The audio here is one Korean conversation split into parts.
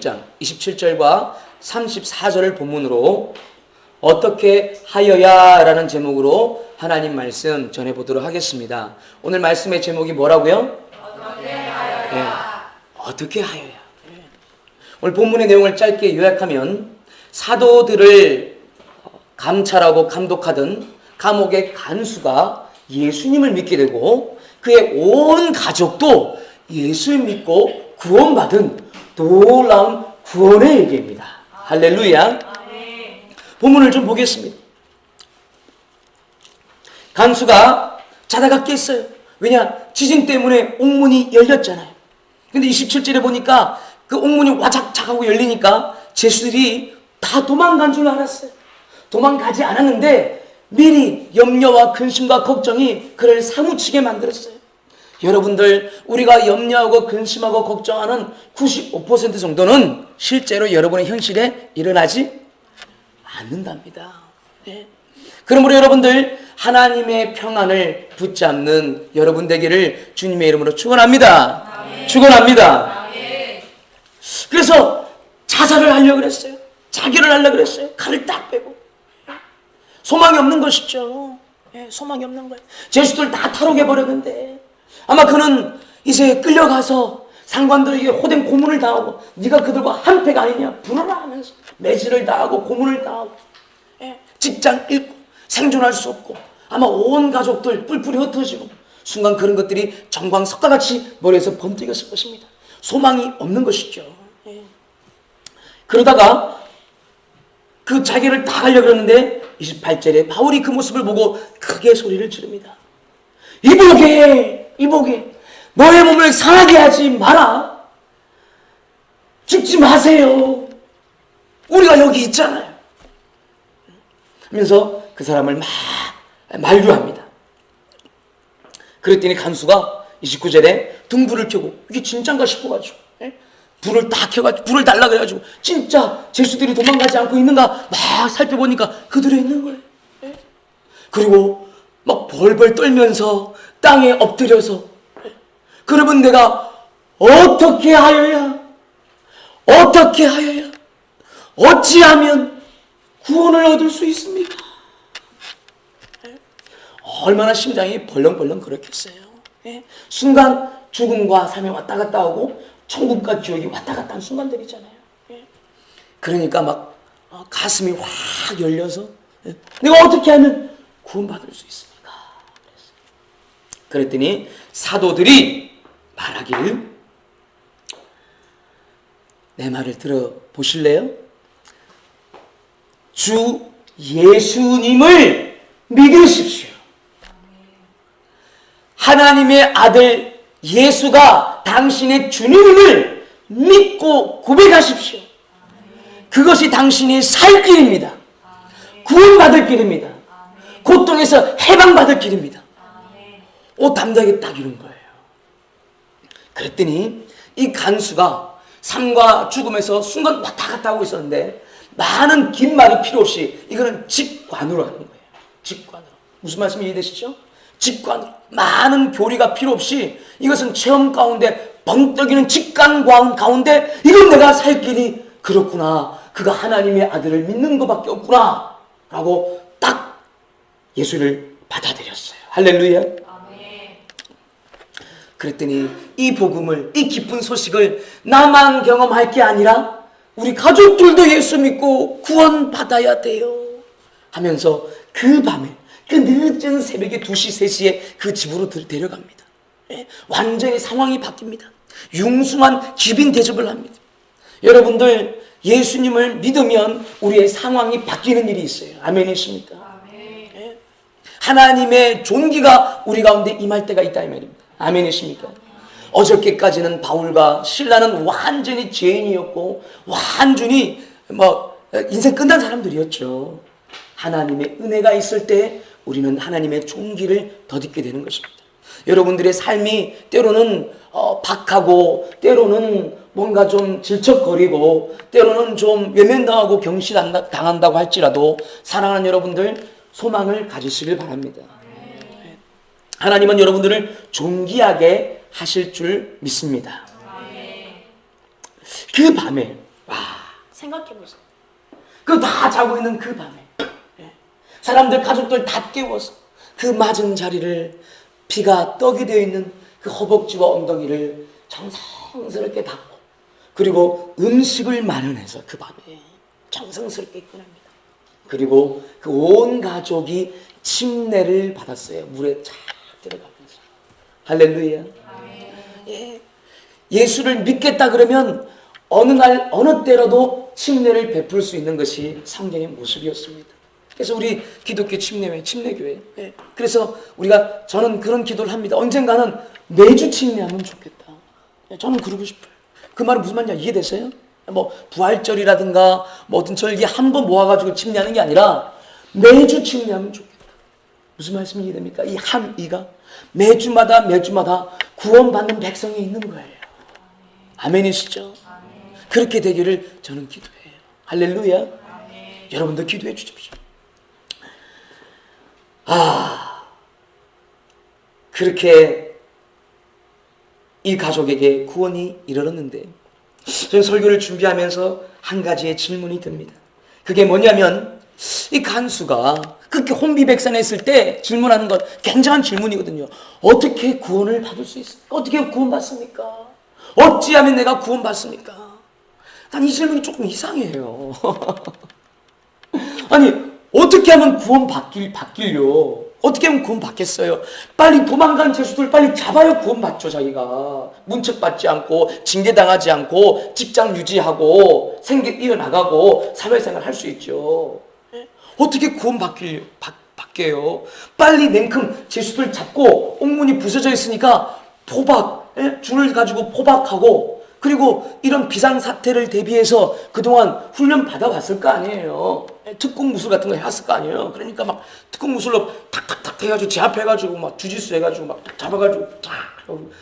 장 27절과 34절을 본문으로 어떻게 하여야 라는 제목으로 하나님 말씀 전해보도록 하겠습니다. 오늘 말씀의 제목이 뭐라고요? 어떻게 하여야. 네. 어떻게 하여야. 네. 오늘 본문의 내용을 짧게 요약하면 사도들을 감찰하고 감독하던 감옥의 간수가 예수님을 믿게 되고 그의 온 가족도 예수를 믿고 구원받은 놀라운 구원의 얘기입니다. 할렐루야. 본문을 좀 보겠습니다. 간수가 자다가 깼어요. 왜냐? 지진 때문에 옥문이 열렸잖아요. 근데 27절에 보니까 그 옥문이 와작작 하고 열리니까 죄수들이 다 도망간 줄 알았어요. 도망가지 않았는데 미리 염려와 근심과 걱정이 그를 사무치게 만들었어요. 여러분들, 우리가 염려하고 근심하고 걱정하는 95% 정도는 실제로 여러분의 현실에 일어나지 않는답니다. 네. 그러므로 여러분들, 하나님의 평안을 붙잡는 여러분 되기를 주님의 이름으로 축원합니다. 아멘. 축원합니다. 아멘. 그래서 자살을 하려고 그랬어요. 자결을 하려고 그랬어요. 칼을 딱 빼고. 소망이 없는 것이죠. 네, 소망이 없는 거예요. 죄수들 다 탈옥해버렸는데 아마 그는 이제 끌려가서 상관들에게 호된 고문을 당하고 네가 그들과 한패가 아니냐 불어라 하면서 매질을 당하고 고문을 당하고 직장 잃고 생존할 수 없고 아마 온 가족들 뿔뿔이 흩어지고 순간 그런 것들이 정광석가같이 머리에서 번뜩였을 것입니다. 소망이 없는 것이죠. 그러다가 그 자기를 다 하려고 그러는데 28절에 바울이 그 모습을 보고 크게 소리를 지릅니다. 이보게 너의 몸을 상하게 하지 마라. 죽지 마세요. 우리가 여기 있잖아요. 하면서 그 사람을 막 만류합니다. 그랬더니 간수가 29절에 등불을 켜고 이게 진짠가 싶어가지고 불을 다 켜가지고 불을 달라 그래가지고 진짜 죄수들이 도망가지 않고 있는가 막 살펴보니까 그들이 있는 거예요. 그리고 막 벌벌 떨면서 땅에 엎드려서 그러면 내가 어떻게 하여야 어찌하면 구원을 얻을 수 있습니까? 얼마나 심장이 벌렁벌렁 그렇겠어요. 순간 죽음과 삶이 왔다 갔다 하고 천국과 지옥이 왔다 갔다 하는 순간들이잖아요. 그러니까 막 가슴이 확 열려서 내가 어떻게 하면 구원받을 수 있습니까? 그랬더니 사도들이 말하기를, 내 말을 들어보실래요? 주 예수님을 믿으십시오. 하나님의 아들 예수가 당신의 주님을 믿고 고백하십시오. 그것이 당신이 살 길입니다. 구원받을 길입니다. 고통에서 해방받을 길입니다. 담대하게 딱 이런 거예요. 그랬더니 이 간수가 삶과 죽음에서 순간 왔다 갔다 하고 있었는데 많은 긴 말이 필요 없이 이거는 직관으로 하는 거예요. 직관으로. 무슨 말씀이 이해되시죠? 직관으로. 많은 교리가 필요 없이 이것은 체험 가운데 번뜩이는 직관 가운데 이건 내가 살 길이 그렇구나. 그가 하나님의 아들을 믿는 것밖에 없구나. 라고 딱 예수를 받아들였어요. 할렐루야. 그랬더니 이 복음을, 이 기쁜 소식을 나만 경험할 게 아니라 우리 가족들도 예수 믿고 구원받아야 돼요 하면서 그 밤에 그 늦은 새벽에 2시, 3시에 그 집으로 데려갑니다. 완전히 상황이 바뀝니다. 융숭한 귀빈 대접을 합니다. 여러분들, 예수님을 믿으면 우리의 상황이 바뀌는 일이 있어요. 아멘이십니까? 아멘. 하나님의 존귀가 우리 가운데 임할 때가 있다 이 말입니다. 아멘이십니까? 어저께까지는 바울과 실라는 완전히 죄인이었고 완전히 인생 끝난 사람들이었죠. 하나님의 은혜가 있을 때 우리는 하나님의 존귀를 덧입게 되는 것입니다. 여러분들의 삶이 때로는 박하고 때로는 뭔가 좀 질척거리고 때로는 좀 외면당하고 경시당한다고 할지라도 사랑하는 여러분들, 소망을 가지시길 바랍니다. 하나님은 여러분들을 존귀하게 하실 줄 믿습니다. 그 밤에 생각해 보세요. 그 다 자고 있는 그 밤에 사람들, 가족들 다 깨워서 그 맞은 자리를, 피가 떡이 되어 있는 그 허벅지와 엉덩이를 정성스럽게 닦고, 그리고 음식을 마련해서 그 밤에 정성스럽게 꺼냅니다. 그리고 그 온 가족이 침례를 받았어요. 물에 쫙 들어가면서. 할렐루야. 예. 예수를 믿겠다 그러면 어느 날 어느 때라도 침례를 베풀 수 있는 것이 성경의 모습이었습니다. 그래서 우리 기독교 침례회, 침례교회. 예. 그래서 저는 그런 기도를 합니다. 언젠가는 매주 침례하면 좋겠다. 예. 저는 그러고 싶어요. 그 말은 무슨 말인지 이해되세요? 뭐 부활절이라든가 뭐 어떤 절기 한 번 모아가지고 침례하는 게 아니라 매주 침례하면 좋겠다. 무슨 말씀이 이해됩니까? 이 이가 매주마다 구원받는 백성이 있는 거예요. 아멘이시죠? 그렇게 되기를 저는 기도해요. 할렐루야. 여러분도 기도해 주십시오. 그렇게 이 가족에게 구원이 이르렀는데, 저는 설교를 준비하면서 한 가지의 질문이 듭니다. 그게 뭐냐면, 이 간수가 그렇게 혼비백산에 있을 때 질문하는 건 굉장한 질문이거든요. 어떻게 구원을 받을 수 있습니까? 어떻게 구원받습니까? 어찌하면 내가 구원받습니까? 난 이 질문이 조금 이상해요. 아니, 어떻게 하면 받길요? 어떻게 하면 구원받겠어요? 빨리 도망간 죄수들 빨리 잡아야 구원받죠. 자기가 문책받지 않고 징계당하지 않고 직장 유지하고 생계 이어나가고 사회생활 할 수 있죠. 어떻게 구원받게요? 빨리 냉큼 죄수들 잡고 옥문이 부서져 있으니까 줄을 가지고 포박하고, 그리고 이런 비상사태를 대비해서 그동안 훈련 받아왔을 거 아니에요. 특공무술 같은 거 해왔을 거 아니에요. 그러니까 막 특공무술로 탁탁탁 해가지고 제압해가지고 막 주짓수 해가지고 막 잡아가지고 탁,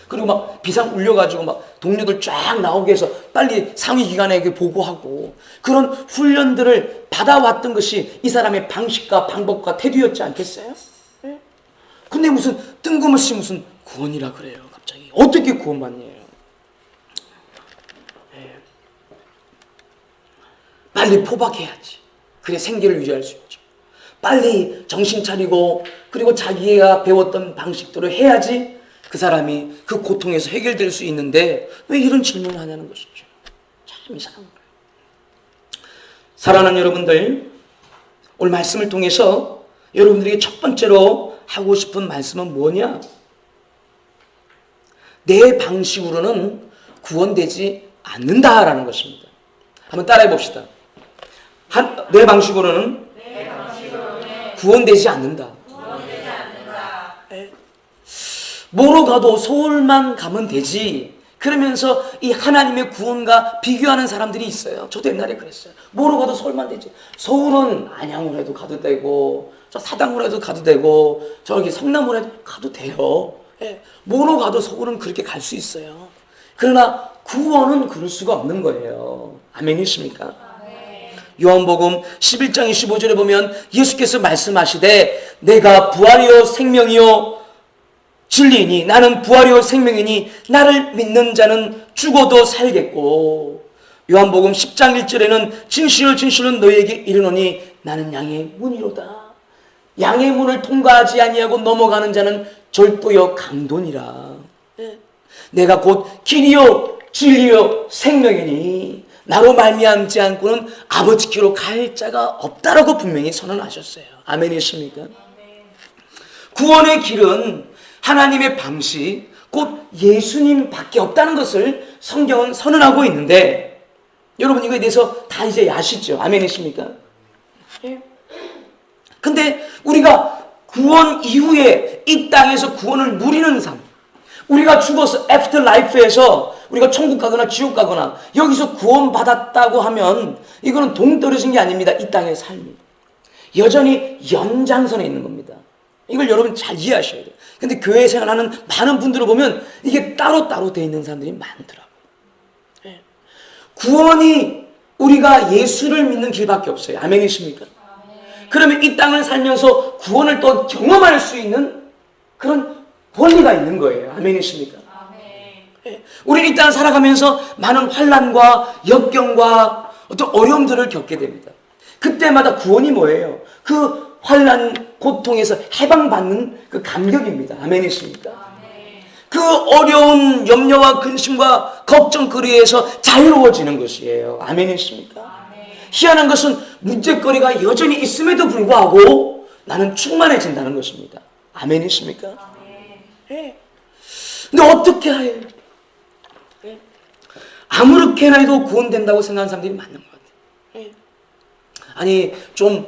그리고 막 비상 울려가지고 막 동료들 쫙 나오게 해서 빨리 상위기관에게 보고하고, 그런 훈련들을 받아왔던 것이 이 사람의 방식과 방법과 태도였지 않겠어요? 근데 무슨 뜬금없이 무슨 구원이라 그래요. 갑자기 어떻게 구원받냐요? 빨리 포박해야지. 그래 생계를 유지할 수 있죠. 빨리 정신 차리고, 그리고 자기가 배웠던 방식대로 해야지 그 사람이 그 고통에서 해결될 수 있는데, 왜 이런 질문을 하냐는 것이죠. 참 이상한 거예요. 사랑하는 여러분들, 오늘 말씀을 통해서 여러분들에게 첫 번째로 하고 싶은 말씀은 뭐냐? 내 방식으로는 구원되지 않는다라는 것입니다. 한번 따라해 봅시다. 내 방식으로는 구원되지 않는다. 뭐로 가도 서울만 가면 되지. 그러면서 이 하나님의 구원과 비교하는 사람들이 있어요. 저도 옛날에 그랬어요. 뭐로 가도 서울만 되지. 서울은 안양으로 해도 가도 되고, 저 사당으로 해도 가도 되고, 저기 성남으로 해도 가도 돼요. 뭐로 가도 서울은 그렇게 갈 수 있어요. 그러나 구원은 그럴 수가 없는 거예요. 아멘이십니까? 요한복음 11장 25절에 보면 예수께서 말씀하시되 내가 부활이요 생명이요 진리이니, 나는 부활이요 생명이니 나를 믿는 자는 죽어도 살겠고, 요한복음 10장 1절에는 진실로 진실로 너희에게 이르노니 나는 양의 문이로다. 양의 문을 통과하지 아니하고 넘어가는 자는 절도요 강도니라. 내가 곧 길이요 진리요 생명이니 나로 말미암지 않고는 아버지께로 갈 자가 없다라고 분명히 선언하셨어요. 아멘이십니까? 구원의 길은 하나님의 방식, 곧 예수님밖에 없다는 것을 성경은 선언하고 있는데, 여러분 이거에 대해서 다 이제 아시죠? 아멘이십니까? 근데 우리가 구원 이후에 이 땅에서 구원을 누리는 삶, 우리가 죽어서 애프터 라이프에서 우리가 천국 가거나 지옥 가거나 여기서 구원받았다고 하면 이거는 동떨어진 게 아닙니다. 이 땅의 삶이 여전히 연장선에 있는 겁니다. 이걸 여러분 잘 이해하셔야 돼요. 근데 교회 생활하는 많은 분들을 보면 이게 따로따로 되어 있는 사람들이 많더라고요. 구원이 우리가 예수를 믿는 길밖에 없어요. 아멘이십니까? 그러면 이 땅을 살면서 구원을 또 경험할 수 있는 그런 권리가 있는 거예요. 아멘이십니까? 우리는 이 땅을 살아가면서 많은 환난과 역경과 어떤 어려움들을 겪게 됩니다. 그때마다 구원이 뭐예요? 그 환난, 고통에서 해방받는 그 감격입니다. 아멘이십니까? 그 어려운 염려와 근심과 걱정거리에서 자유로워지는 것이에요. 아멘이십니까? 희한한 것은 문제거리가 여전히 있음에도 불구하고 나는 충만해진다는 것입니다. 아멘이십니까? 네. 근데 어떻게 해요? 네. 아무렇게나 해도 구원된다고 생각하는 사람들이 많은 것 같아요. 네. 아니 좀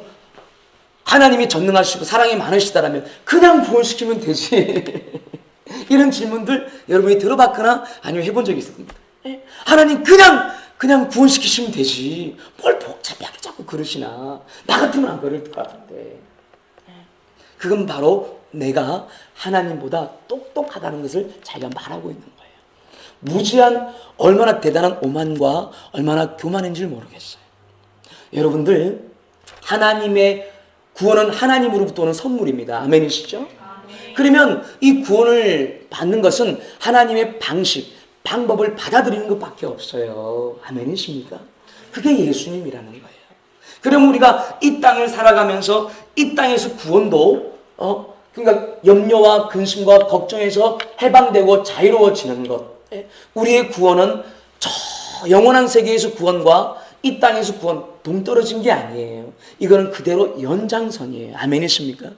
하나님이 전능하시고 사랑이 많으시다라면 그냥 구원시키면 되지. 이런 질문들 여러분이 들어봤거나 아니면 해본 적이 있을 겁니다. 네. 하나님 그냥 구원시키시면 되지. 뭘 복잡하게 자꾸 그러시나. 나 같으면 안 그럴 것 같은데. 그건 바로 내가 하나님보다 똑똑하다는 것을 자기가 말하고 있는 거예요. 무지한 얼마나 대단한 오만과 얼마나 교만인지를 모르겠어요. 여러분들 하나님의 구원은 하나님으로부터 오는 선물입니다. 아멘이시죠? 그러면 이 구원을 받는 것은 하나님의 방법을 받아들이는 것밖에 없어요. 아멘이십니까? 그게 예수님이라는 거예요. 그럼 우리가 이 땅을 살아가면서 이 땅에서 구원도 그러니까 염려와 근심과 걱정에서 해방되고 자유로워지는 것. 우리의 구원은 저 영원한 세계에서 구원과 이 땅에서 구원 동떨어진 게 아니에요. 이거는 그대로 연장선이에요. 아멘이십니까?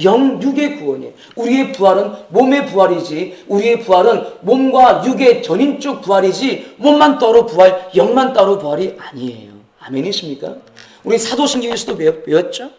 영육의 구원이에요. 우리의 부활은 몸의 부활이지, 우리의 부활은 몸과 육의 전인적 부활이지, 몸만 따로 부활, 영만 따로 부활이 아니에요. 아멘이십니까? 우리 사도신경에서도 배웠죠?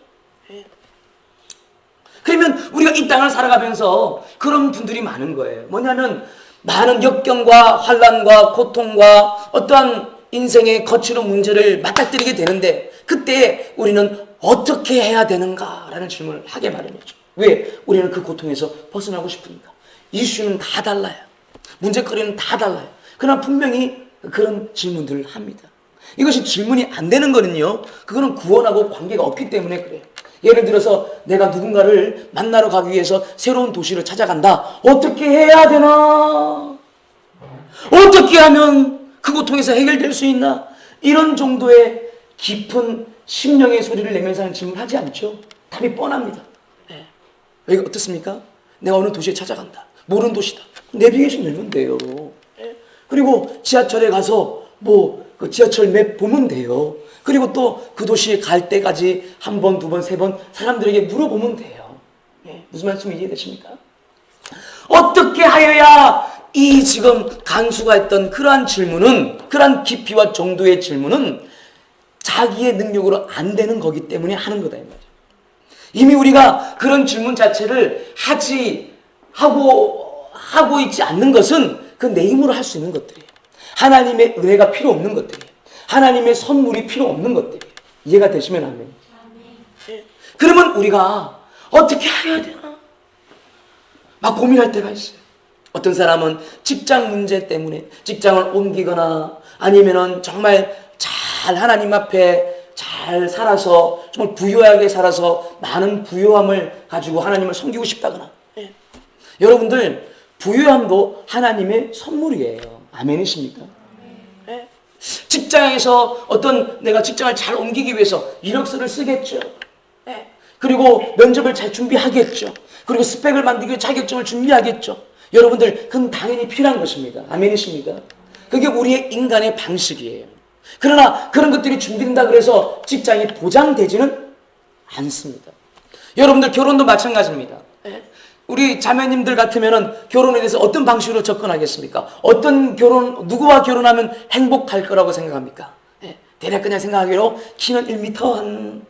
그러면 우리가 이 땅을 살아가면서 그런 분들이 많은 거예요. 뭐냐면 많은 역경과 환난과 고통과 어떠한 인생의 거칠은 문제를 맞닥뜨리게 되는데 그때 우리는 어떻게 해야 되는가라는 질문을 하게 마련이죠. 왜? 우리는 그 고통에서 벗어나고 싶으니까. 이슈는 다 달라요. 문제거리는 다 달라요. 그러나 분명히 그런 질문들을 합니다. 이것이 질문이 안 되는 거는요, 그거는 구원하고 관계가 없기 때문에 그래요. 예를 들어서 내가 누군가를 만나러 가기 위해서 새로운 도시를 찾아간다. 어떻게 해야 되나? 어떻게 하면 그 고통에서 해결될 수 있나? 이런 정도의 깊은 심령의 소리를 내면서 하는 질문을 하지 않죠. 답이 뻔합니다. 네. 이거 어떻습니까? 내가 어느 도시에 찾아간다. 모르는 도시다. 내비게이션 열면 돼요. 네. 그리고 지하철에 가서 그 지하철 맵 보면 돼요. 그리고 또 그 도시에 갈 때까지 한 번, 두 번, 세 번 사람들에게 물어보면 돼요. 네. 무슨 말씀 이해되십니까? 어떻게 하여야 이 지금 간수가 했던 그러한 질문은, 그러한 깊이와 정도의 질문은 자기의 능력으로 안 되는 거기 때문에 하는 거다 이 말이에요. 이미 우리가 그런 질문 자체를 하고 있지 않는 것은 그 내 힘으로 할 수 있는 것들이에요. 하나님의 은혜가 필요 없는 것들이에요. 하나님의 선물이 필요 없는 것들이에요. 이해가 되시면 아멘. 그러면 우리가 어떻게 해야 되나? 막 고민할 때가 있어요. 어떤 사람은 직장 문제 때문에 직장을 옮기거나 아니면은 정말 잘 하나님 앞에 잘 살아서 정말 부유하게 살아서 많은 부유함을 가지고 하나님을 섬기고 싶다거나. 여러분들 부유함도 하나님의 선물이에요. 아멘이십니까? 직장에서 내가 직장을 잘 옮기기 위해서 이력서를 쓰겠죠. 그리고 면접을 잘 준비하겠죠. 그리고 스펙을 만들기 위해 자격증을 준비하겠죠. 여러분들 그건 당연히 필요한 것입니다. 아멘이십니까? 그게 우리의 인간의 방식이에요. 그러나 그런 것들이 준비된다 그래서 직장이 보장되지는 않습니다. 여러분들 결혼도 마찬가지입니다. 우리 자매님들 같으면은 결혼에 대해서 어떤 방식으로 접근하겠습니까? 누구와 결혼하면 행복할 거라고 생각합니까? 대략 그냥 생각하기로 키는 1m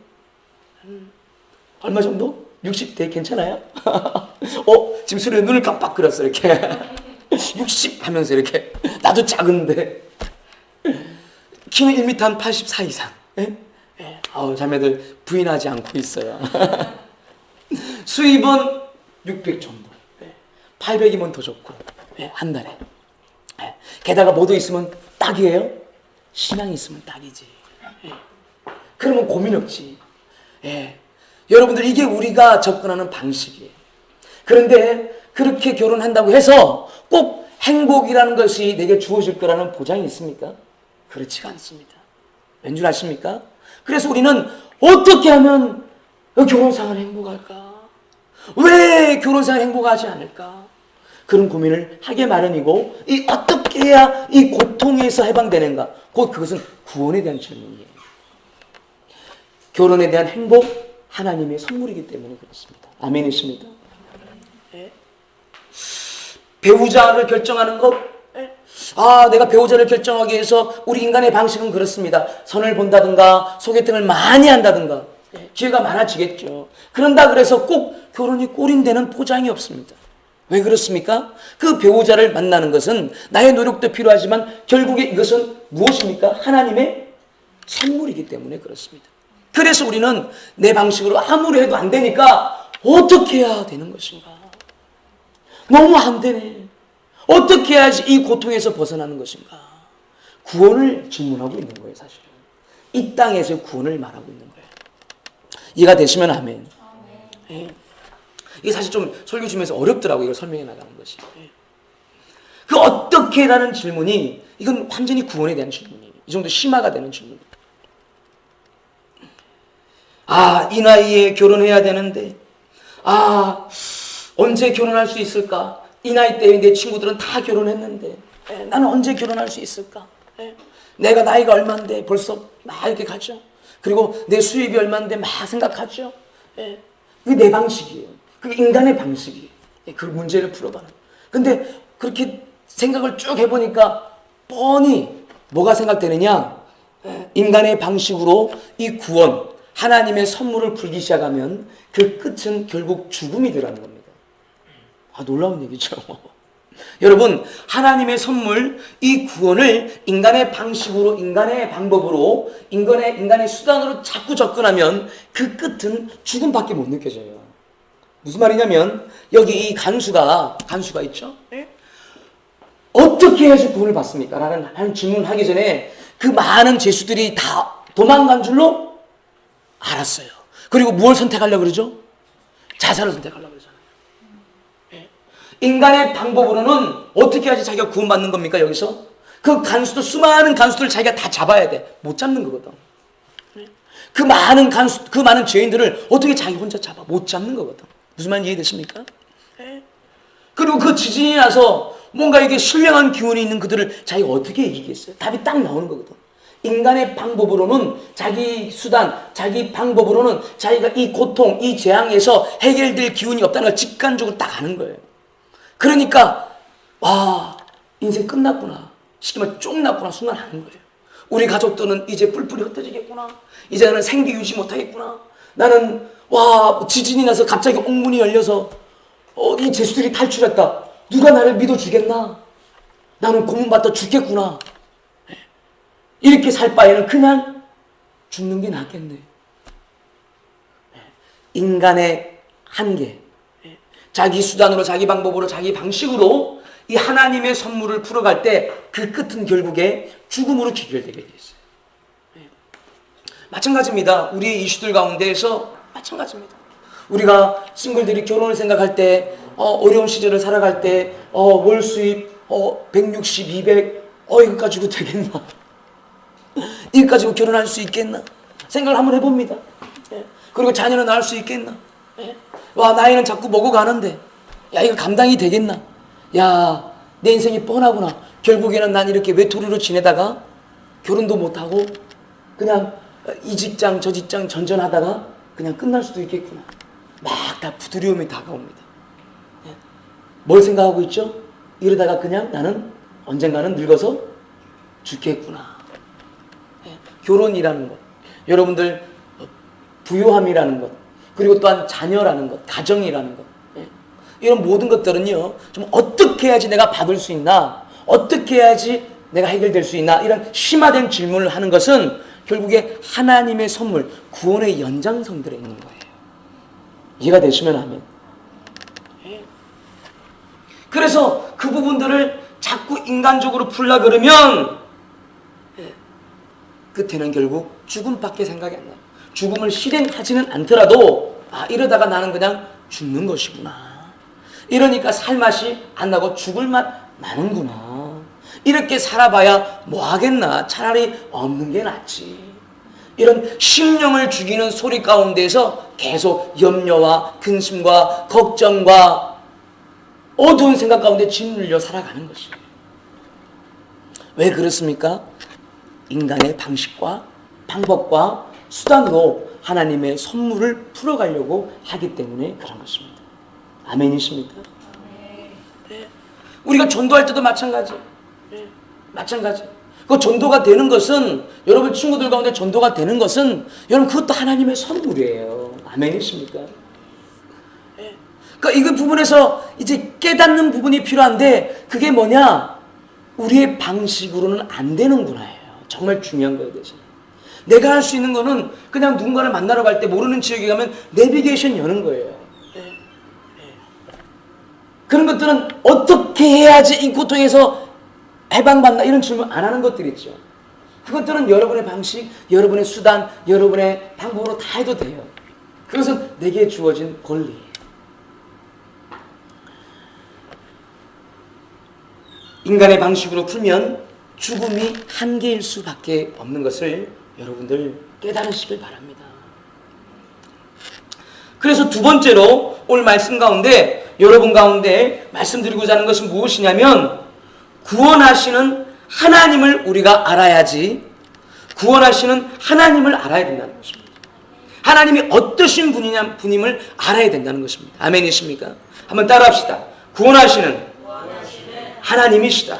얼마 정도? 60대 괜찮아요? 지금 수련이 눈을 깜빡 그렸어 이렇게 60 하면서 이렇게 나도 작은데 키는 1m 한 84 이상. 자매들 부인하지 않고 있어요. 수입은 600 정도. 800이면 더 좋고. 한 달에. 게다가 뭐도 있으면 딱이에요. 신앙이 있으면 딱이지. 그러면 고민 없지. 여러분들 이게 우리가 접근하는 방식이에요. 그런데 그렇게 결혼한다고 해서 꼭 행복이라는 것이 내게 주어질 거라는 보장이 있습니까? 그렇지가 않습니다. 왠 줄 아십니까? 그래서 우리는 어떻게 하면 결혼생활 행복할까? 왜 결혼생활 행복하지 않을까? 그런 고민을 하게 마련이고, 이 어떻게 해야 이 고통에서 해방되는가? 곧 그것은 구원에 대한 질문이에요. 결혼에 대한 행복, 하나님의 선물이기 때문에 그렇습니다. 아멘이십니다. 네. 배우자를 결정하는 것, 내가 배우자를 결정하기 위해서 우리 인간의 방식은 그렇습니다. 선을 본다든가 소개팅을 많이 한다든가 기회가 많아지겠죠. 그런다 그래서 꼭 결혼이 꼴인 되는 보장이 없습니다. 왜 그렇습니까? 그 배우자를 만나는 것은 나의 노력도 필요하지만 결국에 이것은 무엇입니까? 하나님의 선물이기 때문에 그렇습니다. 그래서 우리는 내 방식으로 아무리 해도 안 되니까 어떻게 해야 되는 것인가? 너무 안 되네. 어떻게 해야지 이 고통에서 벗어나는 것인가? 구원을 질문하고 있는 거예요, 사실은. 이 땅에서 구원을 말하고 있는 거예요. 이해가 되시면 아멘. 네. 이게 사실 좀 설교 중에서 어렵더라고요, 이걸 설명해 나가는 것이. 네. 그 어떻게라는 질문이 이건 완전히 구원에 대한 질문이에요. 이 정도 심화가 되는 질문이에요. 이 나이에 결혼해야 되는데, 언제 결혼할 수 있을까? 이 나이 때에 내 친구들은 다 결혼했는데 나는 언제 결혼할 수 있을까? 내가 나이가 얼마인데 벌써 막 이렇게 가죠. 그리고 내 수입이 얼마인데 막 생각하죠. 그게 내 방식이에요. 그게 인간의 방식이에요. 그 문제를 풀어가는. 근데 그렇게 생각을 쭉 해보니까 뻔히 뭐가 생각되느냐? 인간의 방식으로 이 구원, 하나님의 선물을 풀기 시작하면 그 끝은 결국 죽음이더라는 겁니다. 놀라운 얘기죠. 여러분, 하나님의 선물, 이 구원을 인간의 방식으로, 인간의 방법으로, 인간의 수단으로 자꾸 접근하면 그 끝은 죽음밖에 못 느껴져요. 무슨 말이냐면, 여기 이 간수가 있죠? 어떻게 해야지 구원을 받습니까? 라는 질문을 하기 전에 그 많은 죄수들이 다 도망간 줄로 알았어요. 그리고 무엇을 선택하려고 그러죠? 자살을 선택하려고 그러잖아요. 인간의 방법으로는 어떻게 해야지 자기가 구원받는 겁니까? 여기서 그 간수도 수많은 간수들을 자기가 다 잡아야 돼. 못 잡는 거거든. 그 많은 죄인들을 어떻게 자기 혼자 잡아? 못 잡는 거거든. 무슨 말인지 이해되십니까? 그리고 그 지진이 나서 뭔가 이게 신령한 기운이 있는 그들을 자기가 어떻게 이기겠어요? 답이 딱 나오는 거거든. 인간의 방법으로는 자기 수단, 자기 방법으로는 자기가 이 고통, 이 재앙에서 해결될 기운이 없다는 걸 직관적으로 딱 아는 거예요. 그러니까 인생 끝났구나, 쉽게 말해 쫑났구나 순간 아는 거예요. 우리 가족들은 이제 뿔뿔이 흩어지겠구나, 이제 나는 생계 유지 못하겠구나, 나는 지진이 나서 갑자기 옥문이 열려서 이 죄수들이 탈출했다, 누가 나를 믿어주겠나, 나는 고문받다 죽겠구나, 이렇게 살 바에는 그냥 죽는 게 낫겠네. 인간의 한계, 자기 수단으로, 자기 방법으로, 자기 방식으로 이 하나님의 선물을 풀어갈 때 그 끝은 결국에 죽음으로 귀결되게 되어 있어요. 마찬가지입니다. 우리의 이슈들 가운데에서 마찬가지입니다. 우리가 싱글들이 결혼을 생각할 때, 어려운 시절을 살아갈 때, 월 수입 160, 200, 이거 가지고 되겠나? 이거 가지고 결혼할 수 있겠나? 생각을 한번 해봅니다. 그리고 자녀는 낳을 수 있겠나? 나이는 자꾸 먹어가는데, 이거 감당이 되겠나? 내 인생이 뻔하구나. 결국에는 난 이렇게 외톨이로 지내다가 결혼도 못하고 그냥 이 직장 저 직장 전전하다가 그냥 끝날 수도 있겠구나. 막 다 두려움이 다가옵니다. 뭘 생각하고 있죠? 이러다가 그냥 나는 언젠가는 늙어서 죽겠구나. 결혼이라는 것, 여러분들 부유함이라는 것, 그리고 또한 자녀라는 것, 가정이라는 것, 이런 모든 것들은요, 좀 어떻게 해야지 내가 받을 수 있나, 어떻게 해야지 내가 해결될 수 있나, 이런 심화된 질문을 하는 것은 결국에 하나님의 선물, 구원의 연장선들에 있는 거예요. 이해가 되시면 하면. 그래서 그 부분들을 자꾸 인간적으로 풀라 그러면 끝에는 결국 죽음밖에 생각이 안 나요. 죽음을 실행하지는 않더라도 이러다가 나는 그냥 죽는 것이구나. 이러니까 살맛이 안 나고 죽을 맛 나는구나. 이렇게 살아봐야 뭐 하겠나? 차라리 없는 게 낫지. 이런 심령을 죽이는 소리 가운데서 계속 염려와 근심과 걱정과 어두운 생각 가운데 짓눌려 살아가는 것이에요. 왜 그렇습니까? 인간의 방식과 방법과 수단으로 하나님의 선물을 풀어가려고 하기 때문에 그런 것입니다. 아멘이십니까? 네. 우리가 전도할 때도 마찬가지. 네. 마찬가지. 그 전도가 되는 것은, 여러분 친구들 가운데 전도가 되는 것은, 여러분 그것도 하나님의 선물이에요. 아멘이십니까? 네. 그러니까 이 부분에서 이제 깨닫는 부분이 필요한데, 그게 뭐냐? 우리의 방식으로는 안 되는구나예요. 정말 중요한 거에 대해서. 내가 할 수 있는 거는 그냥 누군가를 만나러 갈 때 모르는 지역에 가면 내비게이션 여는 거예요. 그런 것들은 어떻게 해야지 이 고통에서 해방받나 이런 질문 안 하는 것들이 있죠. 그것들은 여러분의 방식, 여러분의 수단, 여러분의 방법으로 다 해도 돼요. 그것은 내게 주어진 권리예요. 인간의 방식으로 풀면 죽음이 한계일 수밖에 없는 것을 여러분들 깨달으시길 바랍니다. 그래서 두 번째로 오늘 말씀 가운데 여러분 가운데 말씀드리고자 하는 것은 무엇이냐면, 구원하시는 하나님을 우리가 알아야지, 구원하시는 하나님을 알아야 된다는 것입니다. 하나님이 어떠신 분임을 알아야 된다는 것입니다. 아멘이십니까? 한번 따라합시다. 구원하시는 하나님이시다.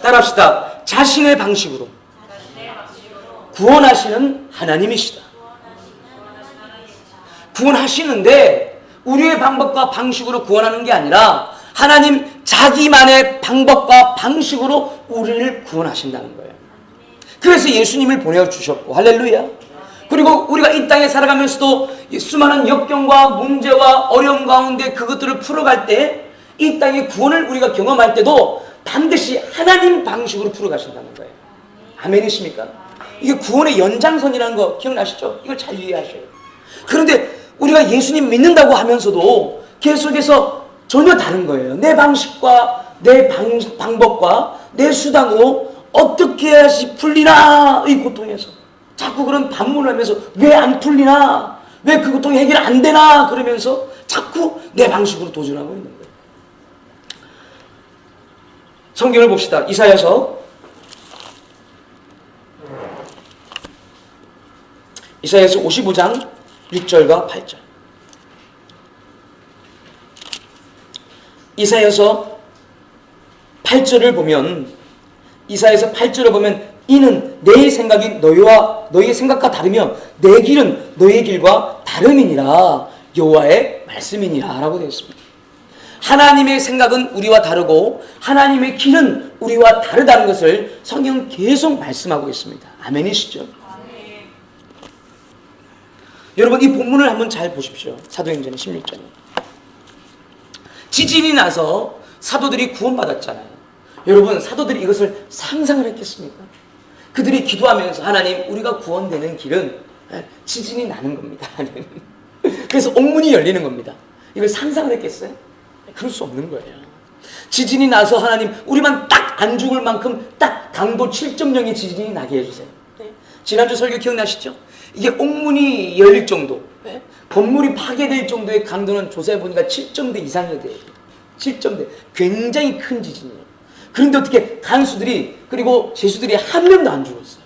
따라합시다. 자신의 방식으로 구원하시는 하나님이시다. 구원하시는데 우리의 방법과 방식으로 구원하는 게 아니라 하나님 자기만의 방법과 방식으로 우리를 구원하신다는 거예요. 그래서 예수님을 보내주셨고, 할렐루야. 그리고 우리가 이 땅에 살아가면서도 수많은 역경과 문제와 어려움 가운데 그것들을 풀어갈 때, 이 땅의 구원을 우리가 경험할 때도 반드시 하나님 방식으로 풀어가신다는 거예요. 아멘이십니까? 이게 구원의 연장선이라는 거 기억나시죠? 이걸 잘 이해하셔요. 그런데 우리가 예수님 믿는다고 하면서도 계속해서 전혀 다른 거예요. 내 방식과 내 방법과 내 수단으로 어떻게 해야지 풀리나, 이 고통에서 자꾸 그런 반문을 하면서 왜 안 풀리나, 왜 그 고통이 해결 안 되나 그러면서 자꾸 내 방식으로 도전하고 있는 거예요. 성경을 봅시다. 이사야서 55장 6절과 8절. 이사야서 8절을 보면, 이사야서 8절을 보면, 이는 내 생각이 너희의 생각과 다르며 내 길은 너희의 길과 다름이니라, 여호와의 말씀이니라 라고 되어 있습니다. 하나님의 생각은 우리와 다르고 하나님의 길은 우리와 다르다는 것을 성경은 계속 말씀하고 있습니다. 아멘이시죠? 아멘. 여러분 이 본문을 한번 잘 보십시오. 사도행전 16장에 지진이 나서 사도들이 구원받았잖아요. 여러분 사도들이 이것을 상상을 했겠습니까? 그들이 기도하면서, 하나님 우리가 구원되는 길은 지진이 나는 겁니다. 그래서 옥문이 열리는 겁니다. 이걸 상상을 했겠어요? 그럴 수 없는 거예요. 지진이 나서 하나님 우리만 딱 안 죽을 만큼 딱 강도 7.0의 지진이 나게 해주세요. 지난주 설교 기억나시죠? 이게 옥문이 열릴 정도, 건물이 파괴될 정도의 강도는 조사해 보니까 7.0 이상이 돼요. 7.0. 굉장히 큰 지진이에요. 그런데 어떻게 간수들이, 그리고 제수들이 한 명도 안 죽었어요.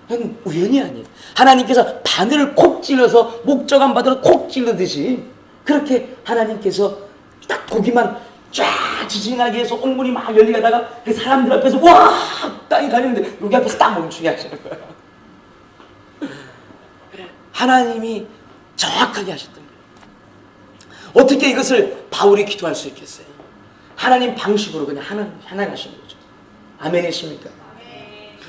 그건 우연이 아니에요. 하나님께서 바늘을 콕 찔러서 목적안 바늘을 콕 찔르듯이 그렇게 하나님께서 딱 거기만 쫙 지진이 나게 해서 옥문이 막 열리다가 그 사람들 앞에서 와! 땅이 가리는데 여기 앞에서 딱 멈추게 하시는 거예요. 하나님이 정확하게 하셨던 거예요. 어떻게 이것을 바울이 기도할 수 있겠어요? 하나님 방식으로 그냥 하나 가시는 거죠. 아멘이십니까?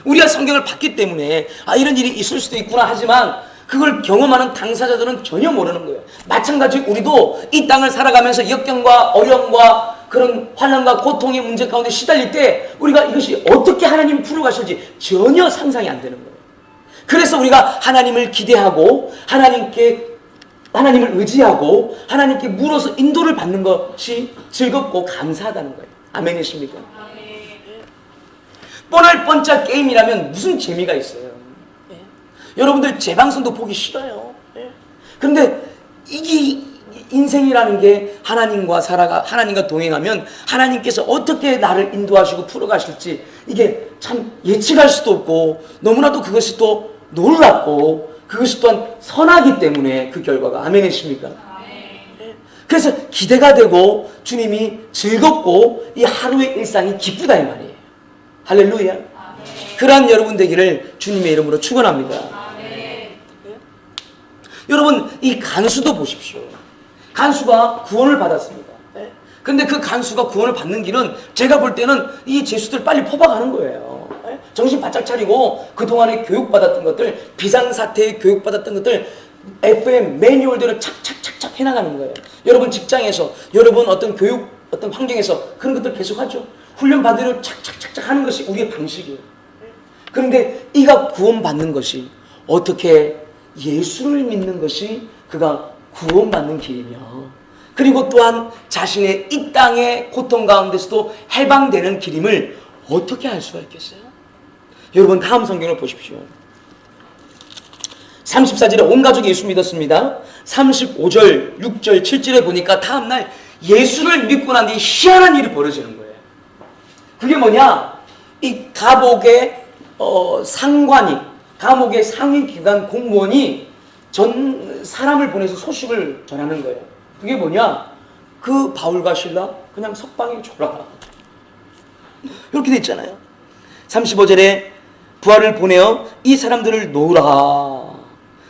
우리가 성경을 봤기 때문에 이런 일이 있을 수도 있구나 하지만 그걸 경험하는 당사자들은 전혀 모르는 거예요. 마찬가지 우리도 이 땅을 살아가면서 역경과 어려움과 그런 환난과 고통의 문제 가운데 시달릴 때 우리가 이것이 어떻게 하나님 풀어가실지 전혀 상상이 안 되는 거예요. 그래서 우리가 하나님을 기대하고 하나님을 의지하고 하나님께 물어서 인도를 받는 것이 즐겁고 감사하다는 거예요. 아멘이십니까? 아멘. 뻔할 뻔짜 게임이라면 무슨 재미가 있어요? 예. 여러분들 제 방송도 보기 싫어요. 예. 그런데 이게 인생이라는 게 하나님과 하나님과 동행하면 하나님께서 어떻게 나를 인도하시고 풀어가실지 이게 참 예측할 수도 없고 너무나도 그것이 또 놀랍고 그것이 또한 선하기 때문에 그 결과가 아멘이십니까? 그래서 기대가 되고 주님이 즐겁고 이 하루의 일상이 기쁘다 이 말이에요. 할렐루야. 그러한 여러분 되기를 주님의 이름으로 축원합니다. 여러분 이 간수도 보십시오. 간수가 구원을 받았습니다. 근데 그 간수가 구원을 받는 길은 제가 볼 때는 이 죄수들 빨리 퍼박하는 거예요. 정신 바짝 차리고 그동안에 교육받았던 것들, 비상사태에 교육받았던 것들 FM 매뉴얼대로 착착착착 해나가는 거예요. 여러분 직장에서, 여러분 어떤 교육, 어떤 환경에서 그런 것들 계속 하죠. 훈련 받으려 착착착착 하는 것이 우리의 방식이에요. 그런데 이가 구원받는 것이 어떻게 예수를 믿는 것이 그가 구원받는 길이며 그리고 또한 자신의 이 땅의 고통 가운데서도 해방되는 길임을 어떻게 알 수가 있겠어요? 여러분 다음 성경을 보십시오. 34절에 온 가족이 예수 믿었습니다. 35절, 6절, 7절에 보니까 다음날 예수를 믿고 난 뒤에 희한한 일이 벌어지는 거예요. 그게 뭐냐? 이 감옥의 상관이, 감옥의 상위기관 공무원이 전 사람을 보내서 소식을 전하는 거예요. 그게 뭐냐? 그 바울과 실라 그냥 석방에 졸라가. 이렇게 돼 있잖아요. 35절에 부하를 보내어 이 사람들을 놓으라.